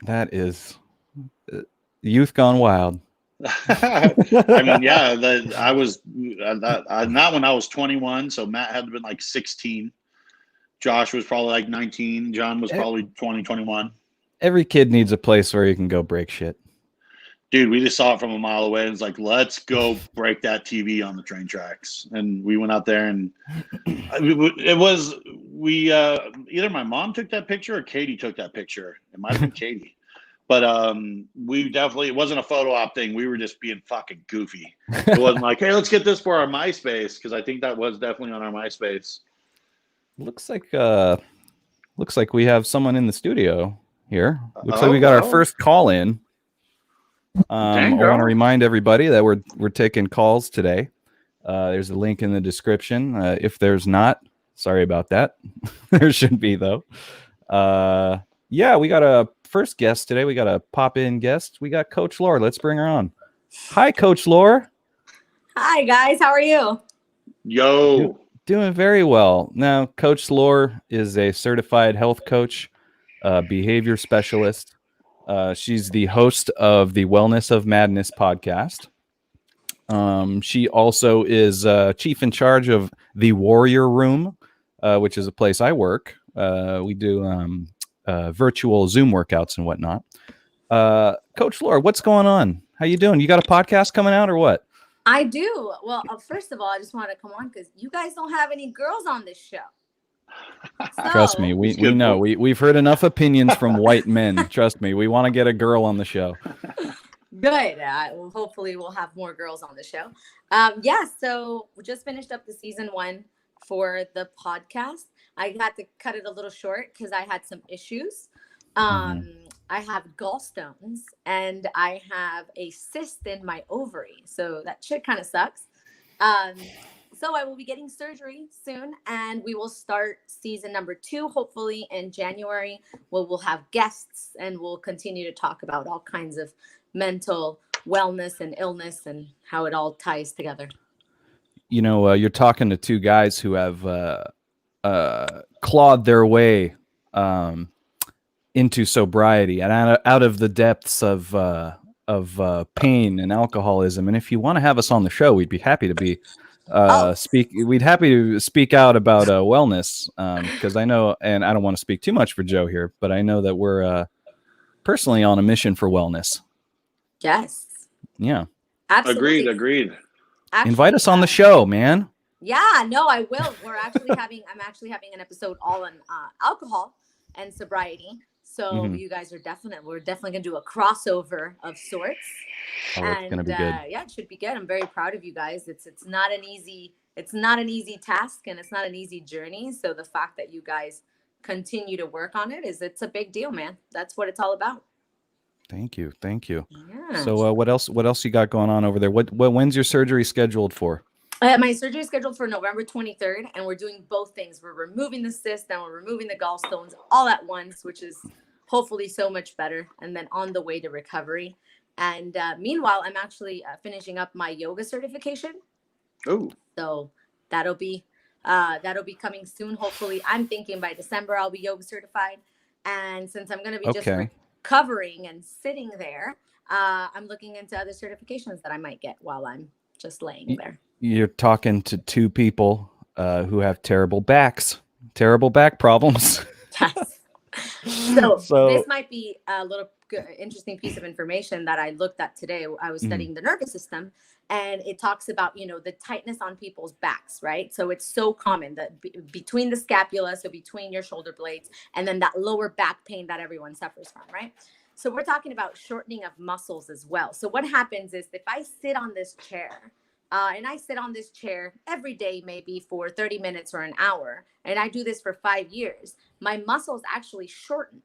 That is youth gone wild. I mean, yeah, I was not when I was 21. So Matt had to been like 16. Josh was probably like 19. John was probably 20, 21. Every kid needs a place where you can go break shit. Dude, we just saw it from a mile away and it's like, let's go break that TV on the train tracks. And we went out there, and either my mom took that picture or Katie took that picture. It might have been Katie. But it wasn't a photo op thing. We were just being fucking goofy. It wasn't like, hey, let's get this for our MySpace, because I think that was definitely on our MySpace. Looks like we have someone in the studio here. Looks like we got our first call in. I want to remind everybody that we're taking calls today. There's a link in the description. If there's not, sorry about that. There should be, though. Yeah, we got a first guest today. We got a pop-in guest. We got Coach Laura. Let's bring her on. Hi, Coach Laura. Hi, guys. How are you? Yo. Doing very well. Now, Coach Laura is a certified health coach, behavior specialist. She's the host of the Wellness of Madness podcast. She also is chief in charge of the Warrior Room, which is a place I work. We do virtual Zoom workouts and whatnot. Coach Laura, what's going on? How you doing? You got a podcast coming out or what? I do. Well, first of all, I just want to come on because you guys don't have any girls on this show. So, trust me, we know. We've heard enough opinions from white men. Trust me, we want to get a girl on the show. Good. Hopefully we'll have more girls on the show. So we just finished up the season 1 for the podcast. I had to cut it a little short because I had some issues. I have gallstones and I have a cyst in my ovary. So that shit kind of sucks. So I will be getting surgery soon, and we will start season number 2, hopefully in January, where we'll have guests and we'll continue to talk about all kinds of mental wellness and illness and how it all ties together. You know, you're talking to two guys who have clawed their way into sobriety and out of the depths of pain and alcoholism. And if you want to have us on the show, we'd be happy to be we'd happy to speak out about wellness, because I know, and I don't want to speak too much for Joe here, but I know that we're personally on a mission for wellness. Yes, Yeah. absolutely. Agreed. Actually, Invite us on the show, man. Yeah, no, I will. I'm actually having an episode all on alcohol and sobriety. So Mhm. you guys we're definitely gonna do a crossover of sorts. Oh, that's And gonna be good. yeah, it should be good. I'm very proud of you guys. It's not an easy task, and it's not an easy journey. So the fact that you guys continue to work on it's a big deal, man. That's what it's all about. Thank you. Yeah. So what else you got going on over there? When's your surgery scheduled for? My surgery is scheduled for November 23rd, and we're doing both things. We're removing the cyst, and we're removing the gallstones all at once, which is hopefully so much better. And then on the way to recovery. And meanwhile, I'm actually finishing up my yoga certification. Oh, So that'll be coming soon. Hopefully, I'm thinking by December I'll be yoga certified. And since I'm going to be just recovering and sitting there, I'm looking into other certifications that I might get while I'm just laying there. You're talking to two people who have terrible back problems. Yes. So this might be a little interesting piece of information that I looked at today. I was studying the nervous system, and it talks about, the tightness on people's backs, right? So it's so common that between the scapula, so between your shoulder blades, and then that lower back pain that everyone suffers from, right? So we're talking about shortening of muscles as well. So what happens is if I sit on this chair, and I sit on this chair every day, maybe for 30 minutes or an hour, and I do this for 5 years, my muscles actually shorten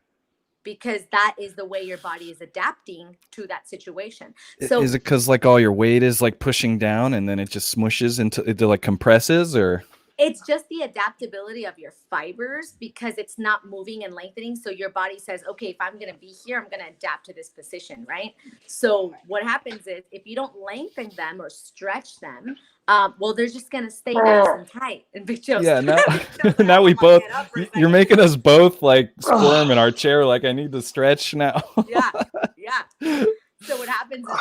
because that is the way your body is adapting to that situation. So is it because like all your weight is like pushing down and then it just smushes it like compresses, or? It's just the adaptability of your fibers because it's not moving and lengthening. So your body says, okay, if I'm going to be here, I'm going to adapt to this position, right? So what happens is if you don't lengthen them or stretch them, well, they're just going to stay nice and tight. And Big Joe's now we both, you're making us both like squirm in our chair. Like I need to stretch now. Yeah. So what happens is,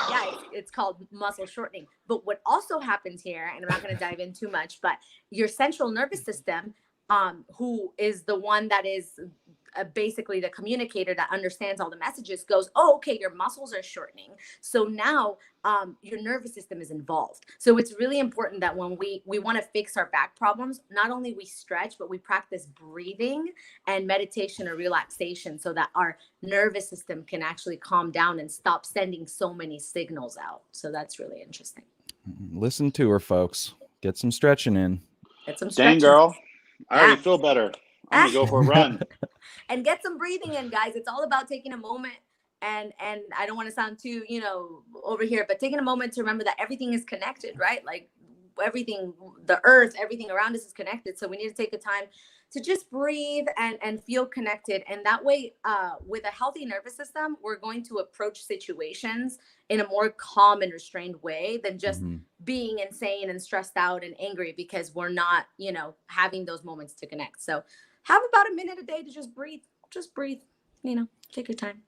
it's called muscle shortening. But what also happens here, and I'm not going to dive in too much, but your central nervous system, who is the one that is basically the communicator that understands all the messages, goes, oh, okay, your muscles are shortening. So now your nervous system is involved. So it's really important that when we want to fix our back problems, not only we stretch, but we practice breathing and meditation or relaxation so that our nervous system can actually calm down and stop sending so many signals out. So that's really interesting. Listen to her, folks. Get some stretching in. Get some stretching. Dang, girl. I already feel better. I'm going to go for a run. And get some breathing in, guys. It's all about taking a moment. And I don't want to sound too, over here, but taking a moment to remember that everything is connected, right? Like everything, the earth, everything around us is connected. So we need to take the time to just breathe and feel connected. And that way, with a healthy nervous system, we're going to approach situations in a more calm and restrained way than just being insane and stressed out and angry because we're not, having those moments to connect. So have about a minute a day to just breathe. Just breathe. Take your time.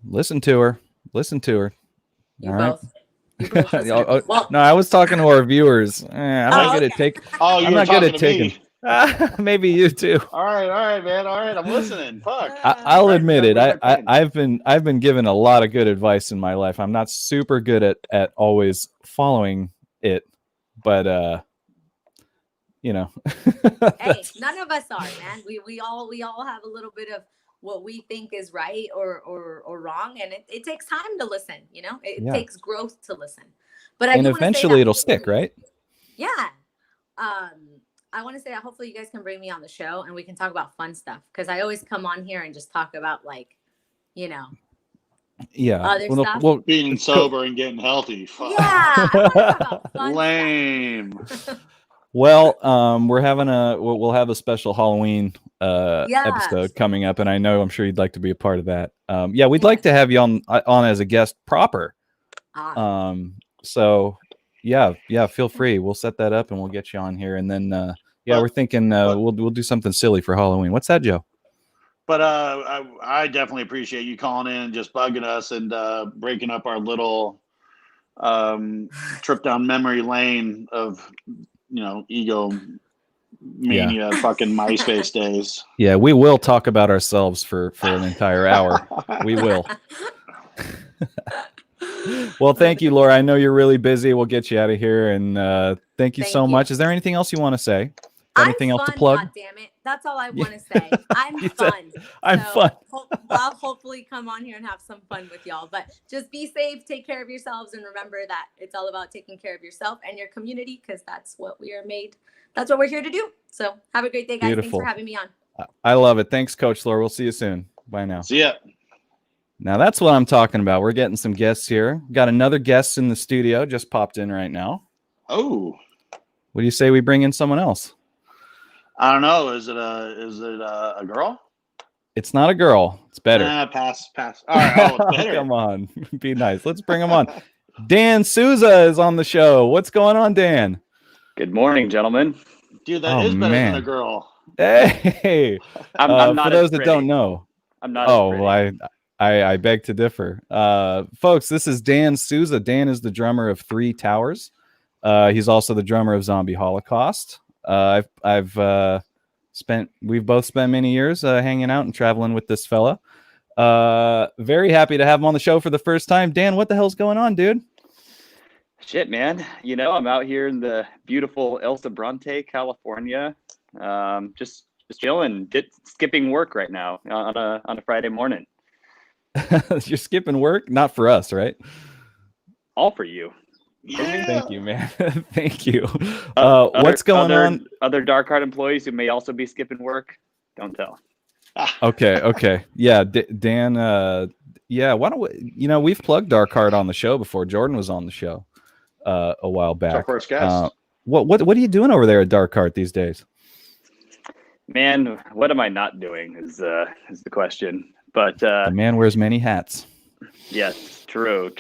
Listen to her. You all both. Right? No, I was talking to our viewers. I'm not good at taking. Oh, I'm not good at taking. Maybe you too. All right, man. All right, I'm listening. Fuck. I'll admit it. I've been given a lot of good advice in my life. I'm not super good at always following it, but Hey, none of us are, man. We all have a little bit of what we think is right or wrong, and it takes time to listen. It takes growth to listen. But eventually it'll stick, right? Yeah. I want to say that hopefully you guys can bring me on the show and we can talk about fun stuff because I always come on here and just talk about other stuff. Well, being sober and getting healthy. Fuck. Yeah. I wanna talk about fun Lame. Well, we'll have a special Halloween episode coming up, and I'm sure you'd like to be a part of that. We'd like to have you on as a guest proper. So feel free. We'll set that up and we'll get you on here, and then we're thinking we'll do something silly for Halloween. What's that, Joe? But I definitely appreciate you calling in and just bugging us and breaking up our little trip down memory lane of ego mania fucking MySpace days. Yeah, we will talk about ourselves for an entire hour. We will. Well, thank you, Laura. I know you're really busy. We'll get you out of here. And thank you Thank so you. much. Is there anything else you want to say? I'm Anything else to fun, plug? God damn it. That's all I Yeah. want to say. I'm You said, fun. I'm fun. I'll hopefully come on here and have some fun with y'all. But just be safe, take care of yourselves, and remember that it's all about taking care of yourself and your community, because that's what we are made. That's what we're here to do. So have a great day, guys. Thanks Beautiful. for having me on. I love it. Thanks, Coach Laura. We'll see you soon. Bye now. See ya. Now that's what I'm talking about. We're getting some guests here. Got another guest in the studio. Just popped in right now. Oh, What do you say we bring in someone else? I don't know. Is it a girl? It's not a girl. It's better. Pass. All right. Oh, it's better. Come on. Be nice. Let's bring him on. Dan Souza is on the show. What's going on, Dan? Good morning, gentlemen. Dude, that is better than a girl. Hey. I'm not for those as that pretty. don't know. I'm not Oh, as pretty. I beg to differ. Folks, this is Dan Souza. Dan is the drummer of Three Towers. He's also the drummer of Zombie Holocaust. We've both spent many years hanging out and traveling with this fella. Very happy to have him on the show for the first time. Dan, what the hell's going on, dude? Shit, man. You know, I'm out here in the beautiful El Sobrante, California. Just chilling, skipping work right now on a Friday morning. You're skipping work? Not for us, right? All for you. Yeah. Thank you, man. Thank you. What's going on? Other Dark Heart employees who may also be skipping work, don't tell. Okay. Yeah, Dan. Why don't we? We've plugged Dark Heart on the show before. Jordan was on the show a while back. Our first guest. What are you doing over there at Dark Heart these days? Man, what am I not doing is the question. But The man wears many hats. yes, true.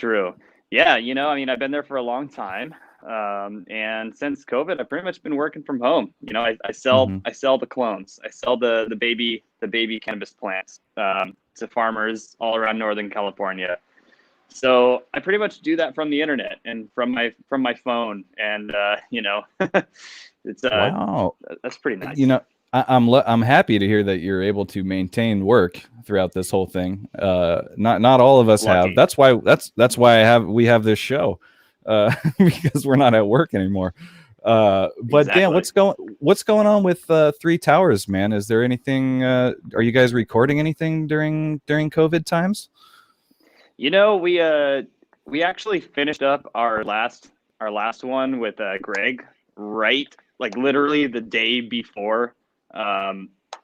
Yeah, I've been there for a long time. And since COVID, I've pretty much been working from home. I sell the clones. I sell the baby cannabis plants to farmers all around Northern California. So I pretty much do that from the internet and from my phone. And it's Wow. that's pretty nice. I'm happy to hear that you're able to maintain work throughout this whole thing. Not all of us Lucky. have. That's why we have this show, because we're not at work anymore. But Exactly. Dan, what's going on with Three Towers, man? Is there anything? Are you guys recording anything during COVID times? We actually finished up our last one with Greg, right? Like literally the day before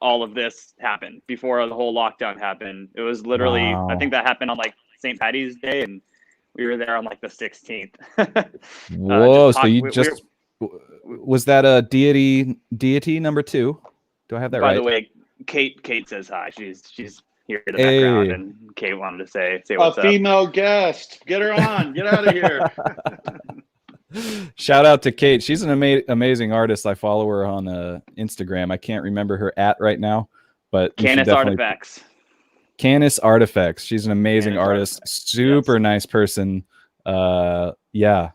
all of this happened, before the whole lockdown happened. It was literally, Wow. I think that happened on like St. Patty's Day, and we were there on like the 16th. Whoa! Was that a deity number 2? Do I have that right? By the way, Kate says hi. She's here in the Hey. background, and Kate wanted to say what's A up. female guest. Get her on. Get out of here. Shout out to Kate. She's an amazing artist. I follow her on Instagram. I can't remember her @ right now, but Canis Artifacts. Canis Artifacts. She's an amazing Canis artist. Artifacts. Super Yes. nice person. Yeah.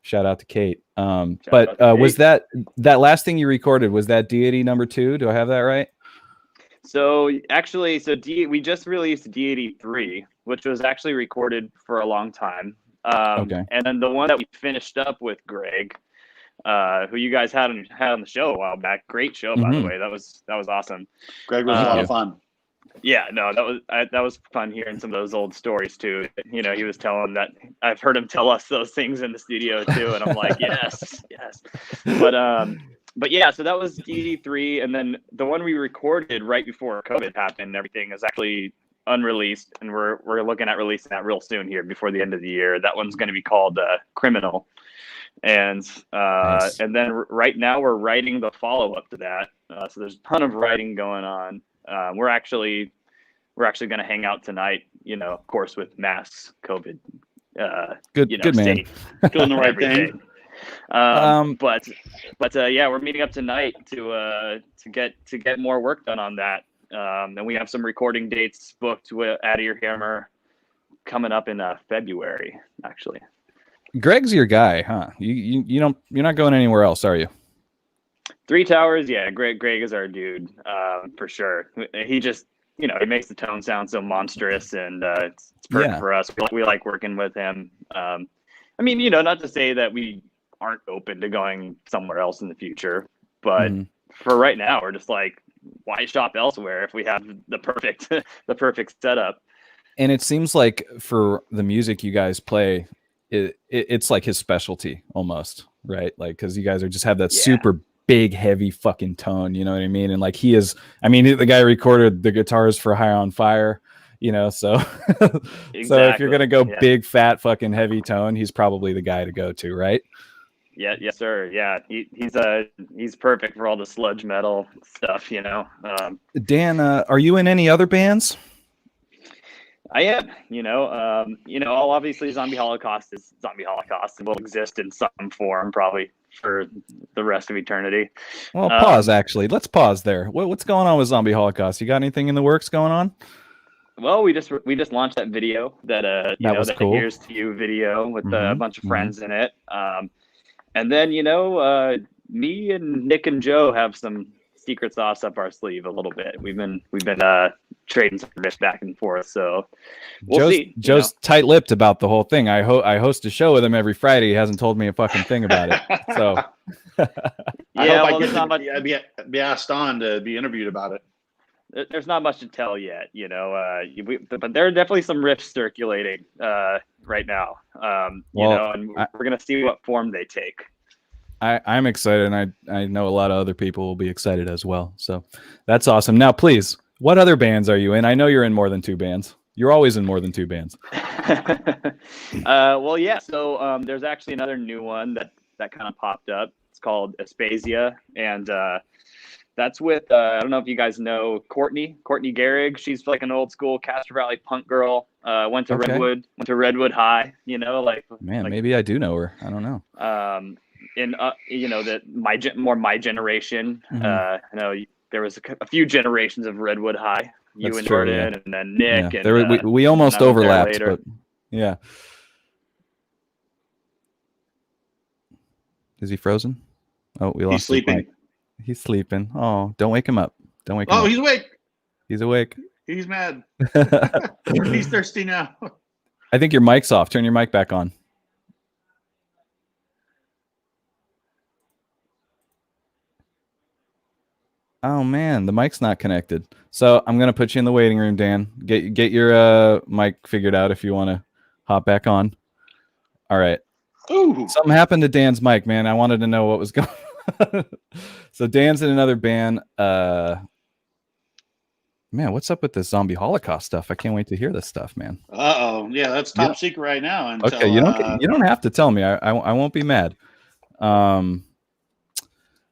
Shout out to Kate. Shout But out to was Kate. that last thing you recorded, was that deity number 2? Do I have that right? So actually, we just released D83, which was actually recorded for a long time. Okay. And then the one that we finished up with Greg, who you guys had on the show a while back. Great show, by the way. That was awesome. Greg was a lot you. of fun. Yeah, no, that was fun hearing some of those old stories too. He was telling that I've heard him tell us those things in the studio too, and I'm like, yes. But yeah, so that was D3, and then the one we recorded right before COVID happened and everything is actually unreleased, and we're looking at releasing that real soon here before the end of the year. That one's going to be called Criminal, and Nice. and then right now we're writing the follow up to that. So there's a ton of writing going on. We're actually going to hang out tonight. Of course, with mass COVID. Good man. safe, Doing the right everything. thing. But yeah, we're meeting up tonight to get more work done on that. And we have some recording dates booked with Out of Your Hammer coming up in February, actually. Greg's your guy, huh? You're not going anywhere else, are you? Three Towers, yeah. Greg is our dude, for sure. He he makes the tone sound so monstrous, and it's perfect for us. We like working with him. I mean, not to say that we aren't open to going somewhere else in the future, but for right now, we're just like, why shop elsewhere if we have the perfect the perfect setup? And it seems like for the music you guys play, it's like his specialty almost, right? Like, because you guys just have that super big, heavy fucking tone, you know what I mean? And like the guy recorded the guitars for High on Fire, so Exactly. So if you're gonna go big, fat, fucking heavy tone, he's probably the guy to go to, right? Yeah, yes, sir. Yeah, he's perfect for all the sludge metal stuff, Dan, are you in any other bands? I am, obviously Zombie Holocaust is Zombie Holocaust and will exist in some form probably for the rest of eternity. Well, pause, actually. Let's pause there. What's going on with Zombie Holocaust? You got anything in the works going on? Well, we just launched that video that that cool. Here's to You video with a bunch of friends in it. And then, me and Nick and Joe have some secret sauce up our sleeve a little bit. We've been trading some riffs back and forth, so we'll see. Joe's tight-lipped about the whole thing. I host a show with him every Friday. He hasn't told me a fucking thing about it. So I hope I get to be asked on to be interviewed about it. There's not much to tell yet, but there are definitely some riffs circulating right now, and we're gonna see what form they take. I'm excited, and I know a lot of other people will be excited as well. So that's awesome. Now, please, what other bands are you in? I know you're in more than 2 bands. You're always in more than 2 bands. Well, yeah. So there's actually another new one that kind of popped up. It's called Aspasia, and that's with I don't know if you guys know Courtney Garrig. She's like an old school Castro Valley punk girl. Went to Redwood High. Maybe I do know her. I don't know. In that my generation. I know there was a few generations of Redwood High. You and Jordan, and then Nick. Yeah. And we almost overlapped, but yeah. Is he frozen? Oh, we lost. He's sleeping. He's sleeping. Oh, don't wake him up. Don't wake him up. Oh, he's awake. He's awake. He's mad. He's thirsty now. I think your mic's off. Turn your mic back on. Oh man, the mic's not connected. So I'm gonna put you in the waiting room, Dan. Get your mic figured out if you want to hop back on. All right. Ooh. Something happened to Dan's mic, man. I wanted to know what was going on. So Dan's in another band. Man, what's up with this Zombie Holocaust stuff? I can't wait to hear this stuff, man. Yeah, that's top secret right now. Until, okay, you don't have to tell me. I won't be mad. Boy,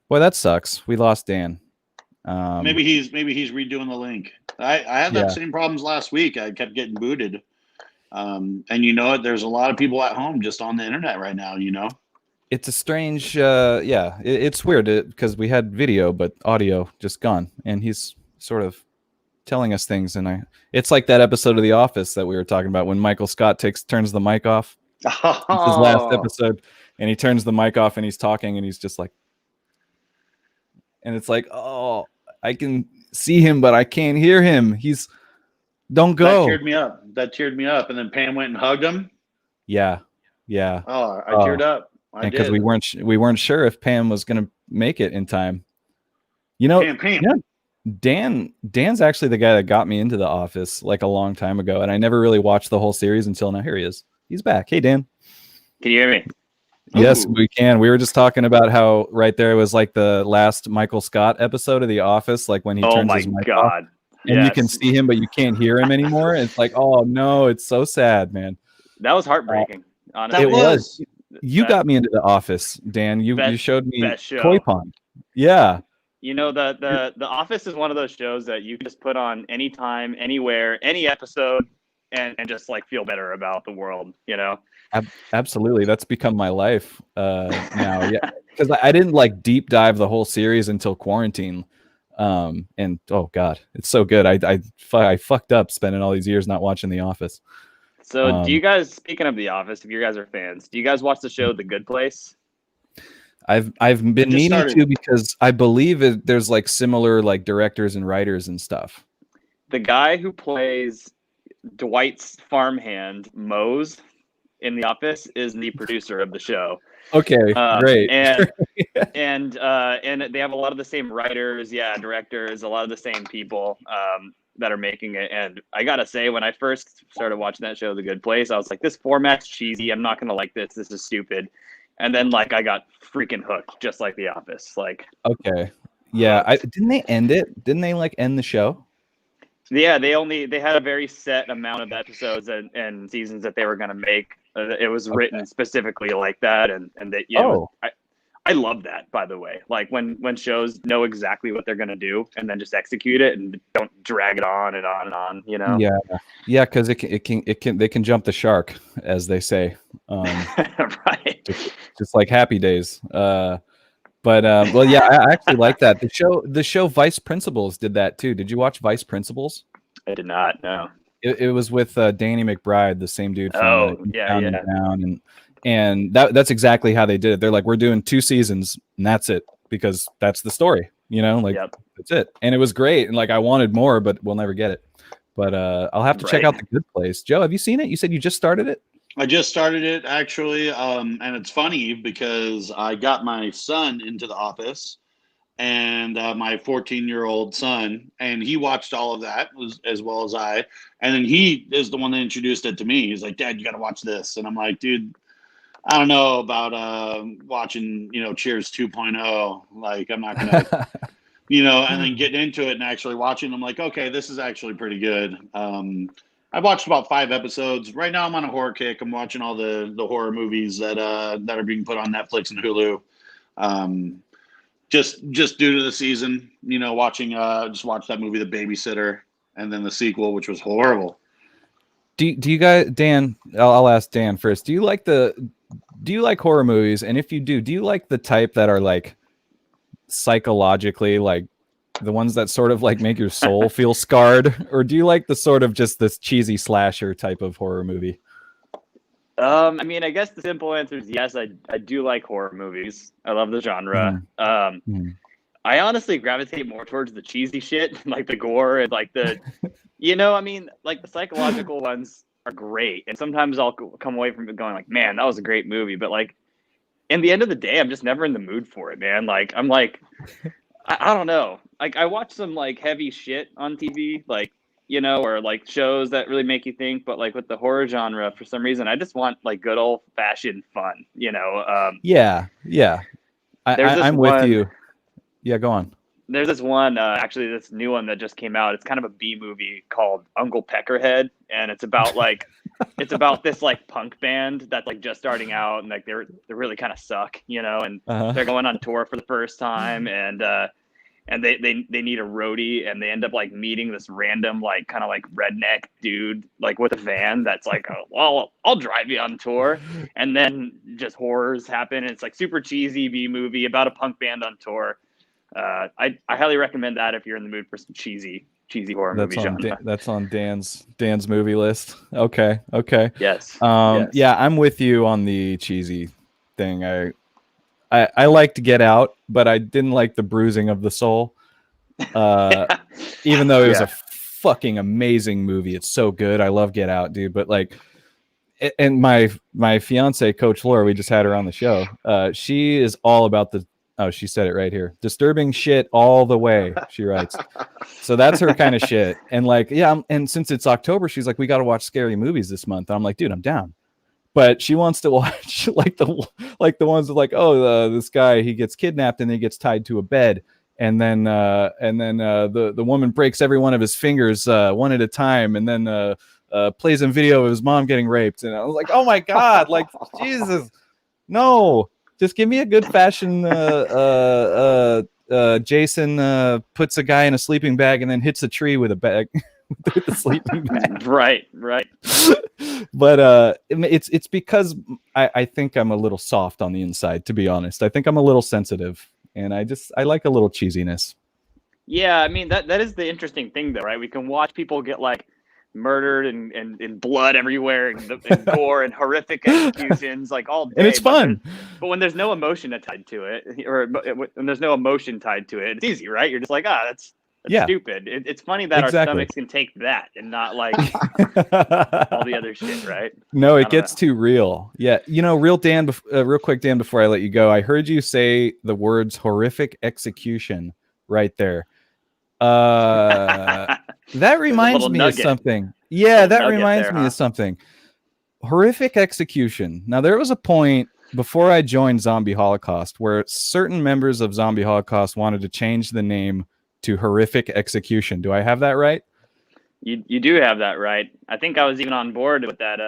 that sucks. We lost Dan. Maybe he's redoing the link. I had that same problems last week. I kept getting booted. And there's a lot of people at home just on the internet right now, It's a strange it's weird because we had video but audio just gone, and he's sort of telling us things, and it's like that episode of The Office that we were talking about when Michael Scott turns the mic off. It's his last episode, and he turns the mic off and he's talking and he's just like, and it's like, oh, I can see him, but I can't hear him. Don't go. That cheered me up. And then Pam went and hugged him. Yeah. Oh, I teared up. Because we weren't sure if Pam was going to make it in time. Pam. Dan's actually the guy that got me into The Office like a long time ago, and I never really watched the whole series until now. Here he is. He's back. Hey, Dan. Can you hear me? Yes, we can. We were just talking about how right there was like the last Michael Scott episode of The Office, like when he turns his mic off, and you can see him, but you can't hear him anymore. It's like, oh no, it's so sad, man. That was heartbreaking. Honestly, it was. You got me into The Office, Dan. You showed me Koi Pond. Yeah. The Office is one of those shows that you just put on anytime, anywhere, any episode, and just like feel better about the world. Absolutely, that's become my life now. Yeah, because I didn't like deep dive the whole series until quarantine, and oh god, it's so good. I fucked up spending all these years not watching The Office. So, do you guys? Speaking of The Office, if you guys are fans, do you guys watch the show The Good Place? I've been meaning to because I believe there's like similar like directors and writers and stuff. the guy who plays Dwight's farmhand, Mose, in The Office, is the producer of the show. Okay, great. And they have a lot of the same writers, directors, a lot of the same people that are making it. And I gotta say, when I first started watching that show, The Good Place, I was like, this format's cheesy. I'm not gonna like this. This is stupid. And then like I got freaking hooked, just like The Office. Like, okay, yeah. Didn't they end it? Didn't they like end the show? Yeah, they had a very set amount of episodes and seasons that they were gonna make. It was written specifically like that, and they, I love that, by the way. Like when shows know exactly what they're gonna do and then just execute it and don't drag it on and on and on. You know? Yeah, because they can jump the shark, as they say. Right. Just like Happy Days. Well, yeah, I actually like that. The show Vice Principals did that too. Did you watch Vice Principals? I did not. No. It was with Danny McBride, the same dude from Down and Down, and that's exactly how they did it. They're like, we're doing 2 seasons and that's it, because that's the story, that's it. And it was great, and like I wanted more, but we'll never get it. But I'll have to check out The Good Place. Joe, have you seen it? You said you just started it. I just started it, actually, and it's funny because I got my son into The Office, and my 14-year-old son, and he watched all of that as well as I. And then he is the one that introduced it to me. He's like, Dad, you got to watch this. And I'm like, dude, I don't know about watching, Cheers 2.0. Like, I'm not going to, and then getting into it and actually watching. I'm like, okay, this is actually pretty good. I watched about 5 episodes. Right now I'm on a horror kick. I'm watching all the horror movies that are being put on Netflix and Hulu. Just due to the season, watching just watch that movie, The Babysitter, and then the sequel, which was horrible. Do you guys, Dan? I'll ask Dan first. Do you like horror movies? And if you do you like the type that are like psychologically, like the ones that sort of like make your soul feel scarred, or do you like the sort of just this cheesy slasher type of horror movie? I mean, I guess the simple answer is yes. I do like horror movies. I love the genre. I honestly gravitate more towards the cheesy shit, like the gore and like the, like the psychological ones are great. And sometimes I'll come away from it going like, man, that was a great movie. But like, in the end of the day, I'm just never in the mood for it, man. Like, I'm like, I don't know. Like, I watch some like heavy shit on TV, like, or like shows that really make you think. But like with the horror genre, for some reason, I just want like good old fashioned fun, Yeah. I'm with you. Yeah, go on. There's this one, actually, this new one that just came out. It's kind of a B movie called Uncle Peckerhead, and it's about like, it's about this like punk band that's like just starting out, and like they really kind of suck, and they're going on tour for the first time, and they need a roadie, and they end up like meeting this random like kind of like redneck dude like with a van that's like, oh, well, I'll drive you on tour, and then just horrors happen, and it's like super cheesy B movie about a punk band on tour. I highly recommend that if you're in the mood for some cheesy horror movie genre. That's on Dan's movie list. Okay. Yes. Yes. Yeah, I'm with you on the cheesy thing. I liked Get Out, but I didn't like the bruising of the soul. Even though it was a fucking amazing movie. It's so good. I love Get Out, dude. But like, and my fiance, Coach Laura, we just had her on the show. She is all about she said it right here. Disturbing shit all the way, she writes. So that's her kind of shit. And like, yeah, and since it's October, she's like, we got to watch scary movies this month. And I'm like, dude, I'm down. But she wants to watch like the ones that like, this guy, he gets kidnapped and then he gets tied to a bed. And then the woman breaks every one of his fingers one at a time, and then plays a video of his mom getting raped. And I was like, oh my God, like, Jesus, no. Just give me a good fashion. Jason puts a guy in a sleeping bag and then hits a tree with a bag, with the sleeping bag. Right. But it's because I think I'm a little soft on the inside. To be honest, I think I'm a little sensitive, and I like a little cheesiness. Yeah, I mean that is the interesting thing, though, right? We can watch people get like murdered and blood everywhere and gore and horrific executions like all day, and it's fun. But when there's no emotion tied to it, or when there's no emotion tied to it, it's easy, right? You're just like, that's That's stupid. It's funny that our stomachs can take that and not like all the other shit, right? No, it gets too real. Yeah, real quick, Dan, before I let you go, I heard you say the words "horrific execution" right there. That reminds me of something. Yeah, that reminds me of something. Horrific execution. Now, there was a point before I joined Zombie Holocaust where certain members of Zombie Holocaust wanted to change the name to Horrific Execution. Do I have that right? You do have that right. I think I was even on board with that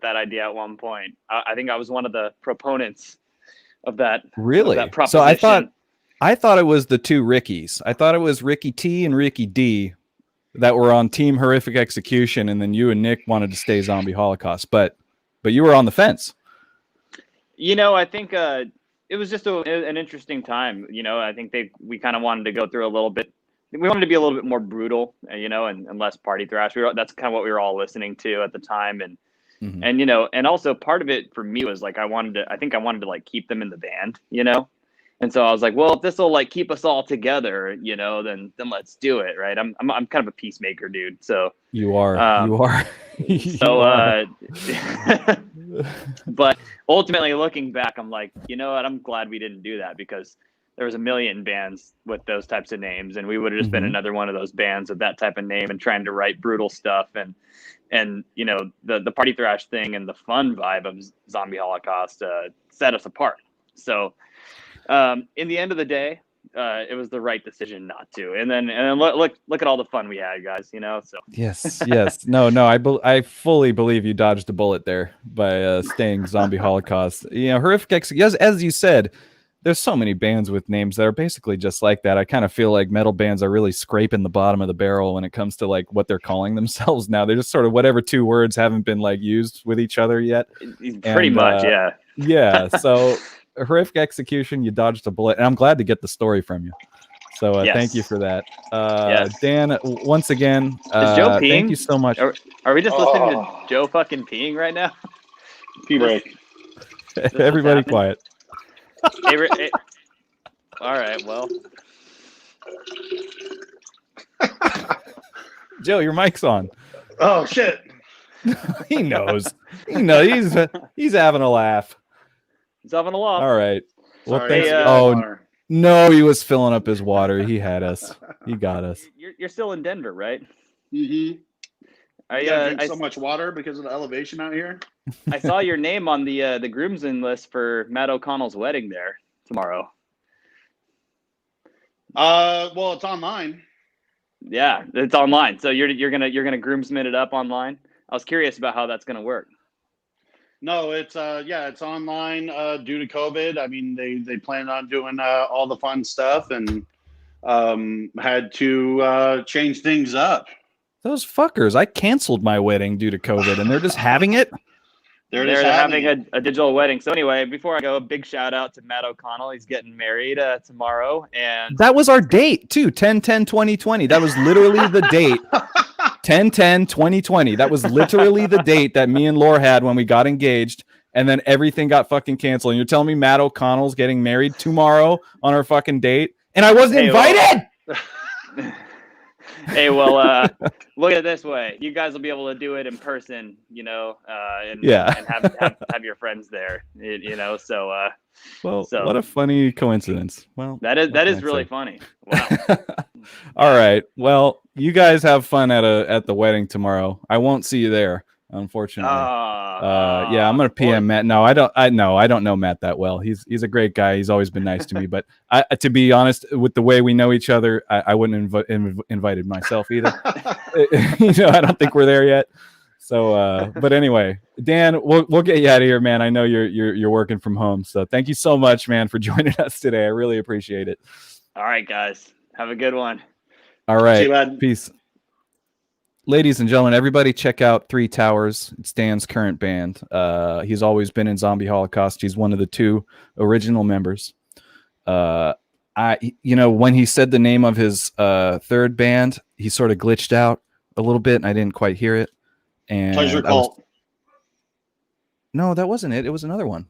idea at one point. I think I was one of the proponents of that. Really? Of that proposition. So I thought it was the two Rickies. I thought it was Ricky T and Ricky D that were on Team Horrific Execution, and then you and Nick wanted to stay Zombie Holocaust. But you were on the fence. I think it was just an interesting time. I think we kind of wanted to go through a little bit. We wanted to be a little bit more brutal, and less party thrash. That's kind of what we were all listening to at the time, and and also part of it for me was like I wanted to like keep them in the band, and so I was like, well, if this will like keep us all together, then let's do it, right? I'm kind of a peacemaker, dude. So you are. But ultimately, looking back, I'm like, you know what? I'm glad we didn't do that because there was a million bands with those types of names, and we would have just been another one of those bands with that type of name and trying to write brutal stuff and the party thrash thing and the fun vibe of Zombie Holocaust set us apart. So in the end of the day, it was the right decision not to. And then look at all the fun we had, guys. So yes. No. I fully believe you dodged a bullet there by staying Zombie Holocaust. Horrific Execution. As you said, there's so many bands with names that are basically just like that. I kind of feel like metal bands are really scraping the bottom of the barrel when it comes to like what they're calling themselves now. They're just sort of whatever two words haven't been like used with each other yet. Pretty much, yeah. Yeah. So Horrific Execution, you dodged a bullet, and I'm glad to get the story from you. So thank you for that. Dan, once again, is Joe peeing? Thank you so much. Are we just listening to Joe fucking peeing right now? Pee break. Everybody quiet. Hey, all right, well. Joe, your mic's on. Oh, shit. He knows. He's having a laugh. He's having a laugh. All right. Well, sorry, thanks. No, he was filling up his water. He had us. He got us. You're still in Denver, right? Mm-hmm. I drink so much water because of the elevation out here. I saw your name on the groomsmen list for Matt O'Connell's wedding there tomorrow. Well, it's online. Yeah, it's online. So you're gonna groomsmen it up online. I was curious about how that's gonna work. No, it's it's online due to COVID. I mean, they planned on doing all the fun stuff and had to change things up. Those fuckers! I canceled my wedding due to COVID, and they're just having it. They're having a digital wedding. So anyway, before I go, a big shout out to Matt O'Connell. He's getting married tomorrow, and that was our date too. 10/10/2020. That was literally the date. 10/10/2020. That was literally the date that me and Laura had when we got engaged, and then everything got fucking canceled. And you're telling me Matt O'Connell's getting married tomorrow on our fucking date, and I wasn't invited. Hey, well, look at it this way: you guys will be able to do it in person, and have your friends there, So, what a funny coincidence. Well, that is really funny. Wow. All right. Well, you guys have fun at the wedding tomorrow. I won't see you there, unfortunately. I'm gonna PM Matt. No, I don't know Matt that well. He's a great guy. He's always been nice to me. But to be honest, with the way we know each other, I wouldn't invited myself either. I don't think we're there yet. So, but anyway, Dan, we'll get you out of here, man. I know you're working from home, so thank you so much, man, for joining us today. I really appreciate it. All right, guys, have a good one. All right, see you, bud. Peace. Ladies and gentlemen, everybody check out Three Towers. It's Dan's current band. He's always been in Zombie Holocaust. He's one of the two original members. When he said the name of his third band, he sort of glitched out a little bit, and I didn't quite hear it. And Pleasure Cult. No, that wasn't it. It was another one.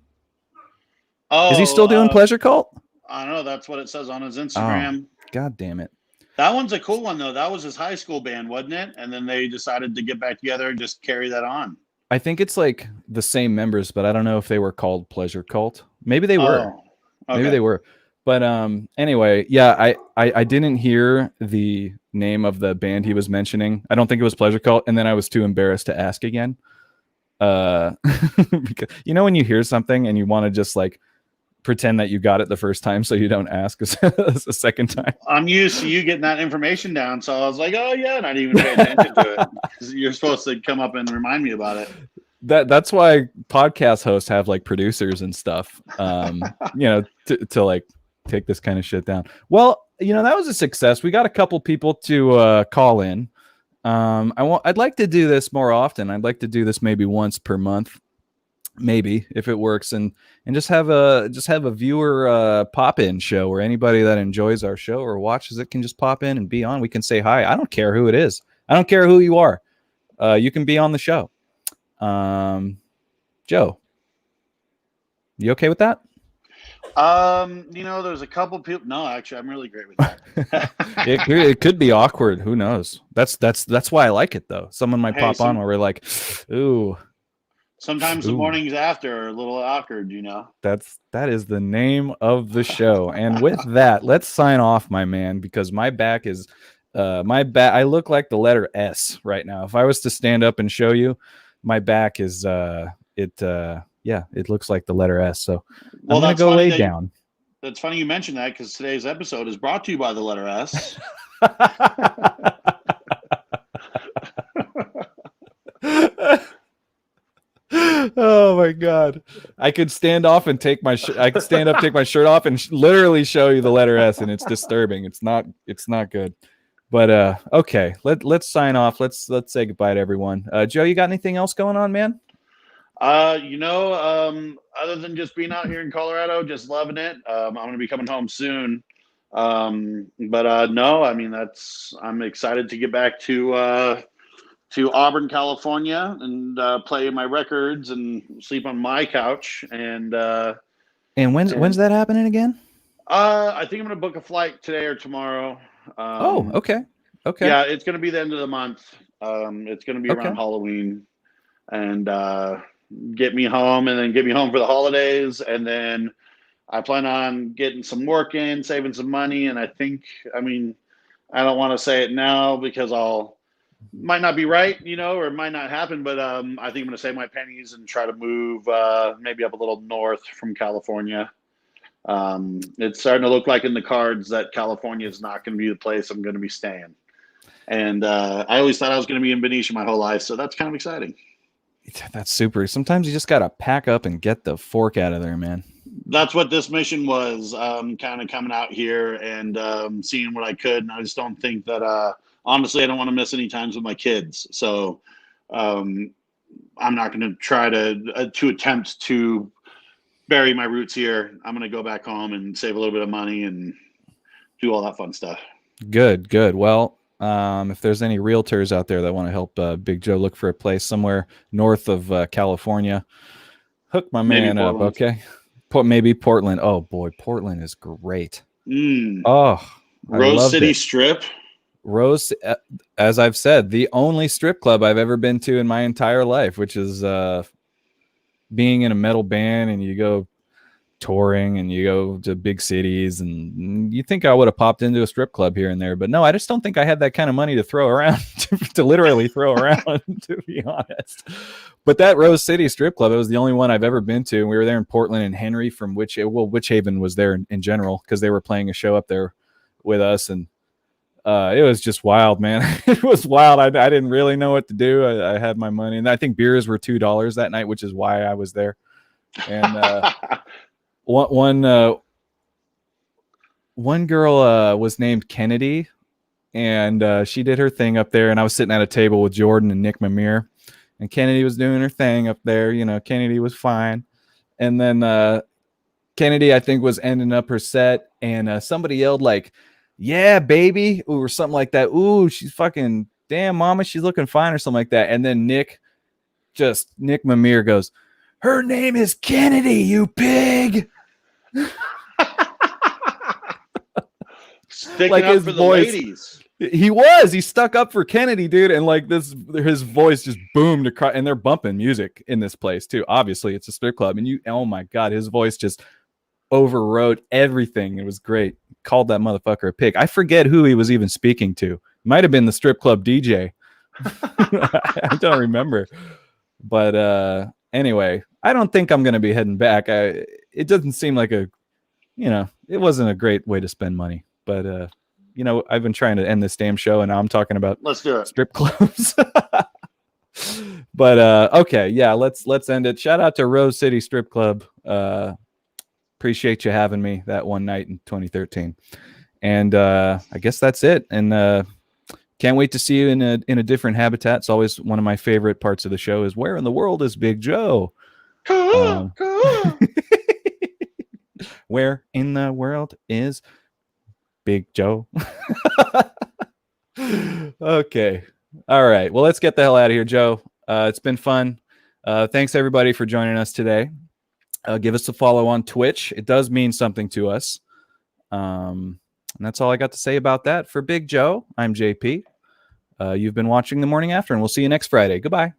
Oh, is he still doing Pleasure Cult? I don't know. That's what it says on his Instagram. Oh, God damn it. That one's a cool one though. That was his high school band, wasn't it? And then they decided to get back together and just carry that on. I think it's like the same members, but I don't know if they were called Pleasure Cult. Maybe they were. Oh, Maybe okay. they were. But anyway, yeah, I didn't hear the name of the band he was mentioning. I don't think it was Pleasure Cult, and then I was too embarrassed to ask again. Because you know when you hear something and you want to just like pretend that you got it the first time so you don't ask a second time. I'm used to you getting that information down, so I was like, oh yeah, and I didn't even pay attention to it. 'Cause you're supposed to come up and remind me about it. That's why podcast hosts have like producers and stuff, to like take this kind of shit down. Well, that was a success. We got a couple people to call in. I'd like to do this more often. I'd like to do this maybe once per month, maybe if it works, and just have a viewer pop-in show where anybody that enjoys our show or watches it can just pop in and be on. We can say hi. I don't care who it is. I don't care who you are. You can be on the show. Joe, you okay with that? There's a couple people. No, actually, I'm really great with that. it could be awkward. Who knows? That's why I like it though. Someone might pop on where we're like, ooh. Sometimes the mornings after are a little awkward, That is the name of the show. And with that, let's sign off, my man, because my back is I look like the letter S right now. If I was to stand up and show you, my back is it looks like the letter S. So I'm gonna go lay down. That's funny you mentioned that because today's episode is brought to you by the letter S. Oh my god! I could stand up, take my shirt off, and literally show you the letter S, and it's disturbing. It's not good. But okay, let's sign off. Let's say goodbye to everyone. Joe, you got anything else going on, man? Other than just being out here in Colorado, just loving it. I'm going to be coming home soon. No, I mean, I'm excited to get back to Auburn, California and play my records and sleep on my couch. And when's that happening again? I think I'm going to book a flight today or tomorrow. Okay. Yeah, it's going to be the end of the month. It's going to be around Halloween, and get me home for the holidays, and then I plan on getting some work in, saving some money, and I don't want to say it now because might not be right, or it might not happen, but I think I'm going to save my pennies and try to move maybe up a little north from California. It's starting to look like in the cards that California is not going to be the place I'm going to be staying. And I always thought I was going to be in Benicia my whole life, so that's kind of exciting. That's super. Sometimes you just got to pack up and get the fork out of there, man. That's what this mission was, kind of coming out here and seeing what I could. And I just don't think that, honestly, I don't want to miss any times with my kids. So I'm not going to try to attempt to bury my roots here. I'm going to go back home and save a little bit of money and do all that fun stuff. Good. Well, if there's any realtors out there that want to help Big Joe look for a place somewhere north of California, hook my man up, okay? Maybe Portland. Oh boy, Portland is great. Oh, Rose City Strip. Rose, as I've said, the only strip club I've ever been to in my entire life, which is being in a metal band and you go touring and you go to big cities, and you think I would have popped into a strip club here and there, but no, I just don't think I had that kind of money to throw around to literally throw around, to be honest. But that Rose City strip club, it was the only one I've ever been to. We were there in Portland, and Henry from Witch Haven was there in general because they were playing a show up there with us, and it was just wild, man. It was wild. I didn't really know what to do. I had my money, and I think beers were $2 that night, which is why I was there. And one girl was named Kennedy, and she did her thing up there, and I was sitting at a table with Jordan and Nick Mamir, and Kennedy was doing her thing up there. Kennedy was fine, and then Kennedy, I think, was ending up her set, and somebody yelled like, "Yeah, baby," or something like that. Ooh, she's fucking, damn, mama, she's looking fine, or something like that. And then Nick Mamir goes, "Her name is Kennedy, you pig." Sticking Like up his for the voice. ladies. He stuck up for Kennedy, dude, and like his voice just boomed across, and they're bumping music in this place too. Obviously, it's a strip club, and oh my god, his voice just overrode everything. It was great. Called that motherfucker a pig. I forget who he was even speaking to. Might have been the strip club DJ. I don't remember. But anyway, I don't think I'm gonna be heading back. It doesn't seem like it wasn't a great way to spend money. But I've been trying to end this damn show, and now I'm talking about Let's do it. strip clubs. But okay, yeah, let's end it. Shout out to Rose City Strip Club. Appreciate you having me that one night in 2013. And I guess that's it. And can't wait to see you in a different habitat. It's always one of my favorite parts of the show is where in the world is Big Joe? Cool. Where in the world is Big Joe? Okay. All right. Well, let's get the hell out of here, Joe. It's been fun. Thanks everybody for joining us today. Give us a follow on Twitch. It does mean something to us. And that's all I got to say about that. For Big Joe, I'm JP. You've been watching The Morning After, and we'll see you next Friday. Goodbye.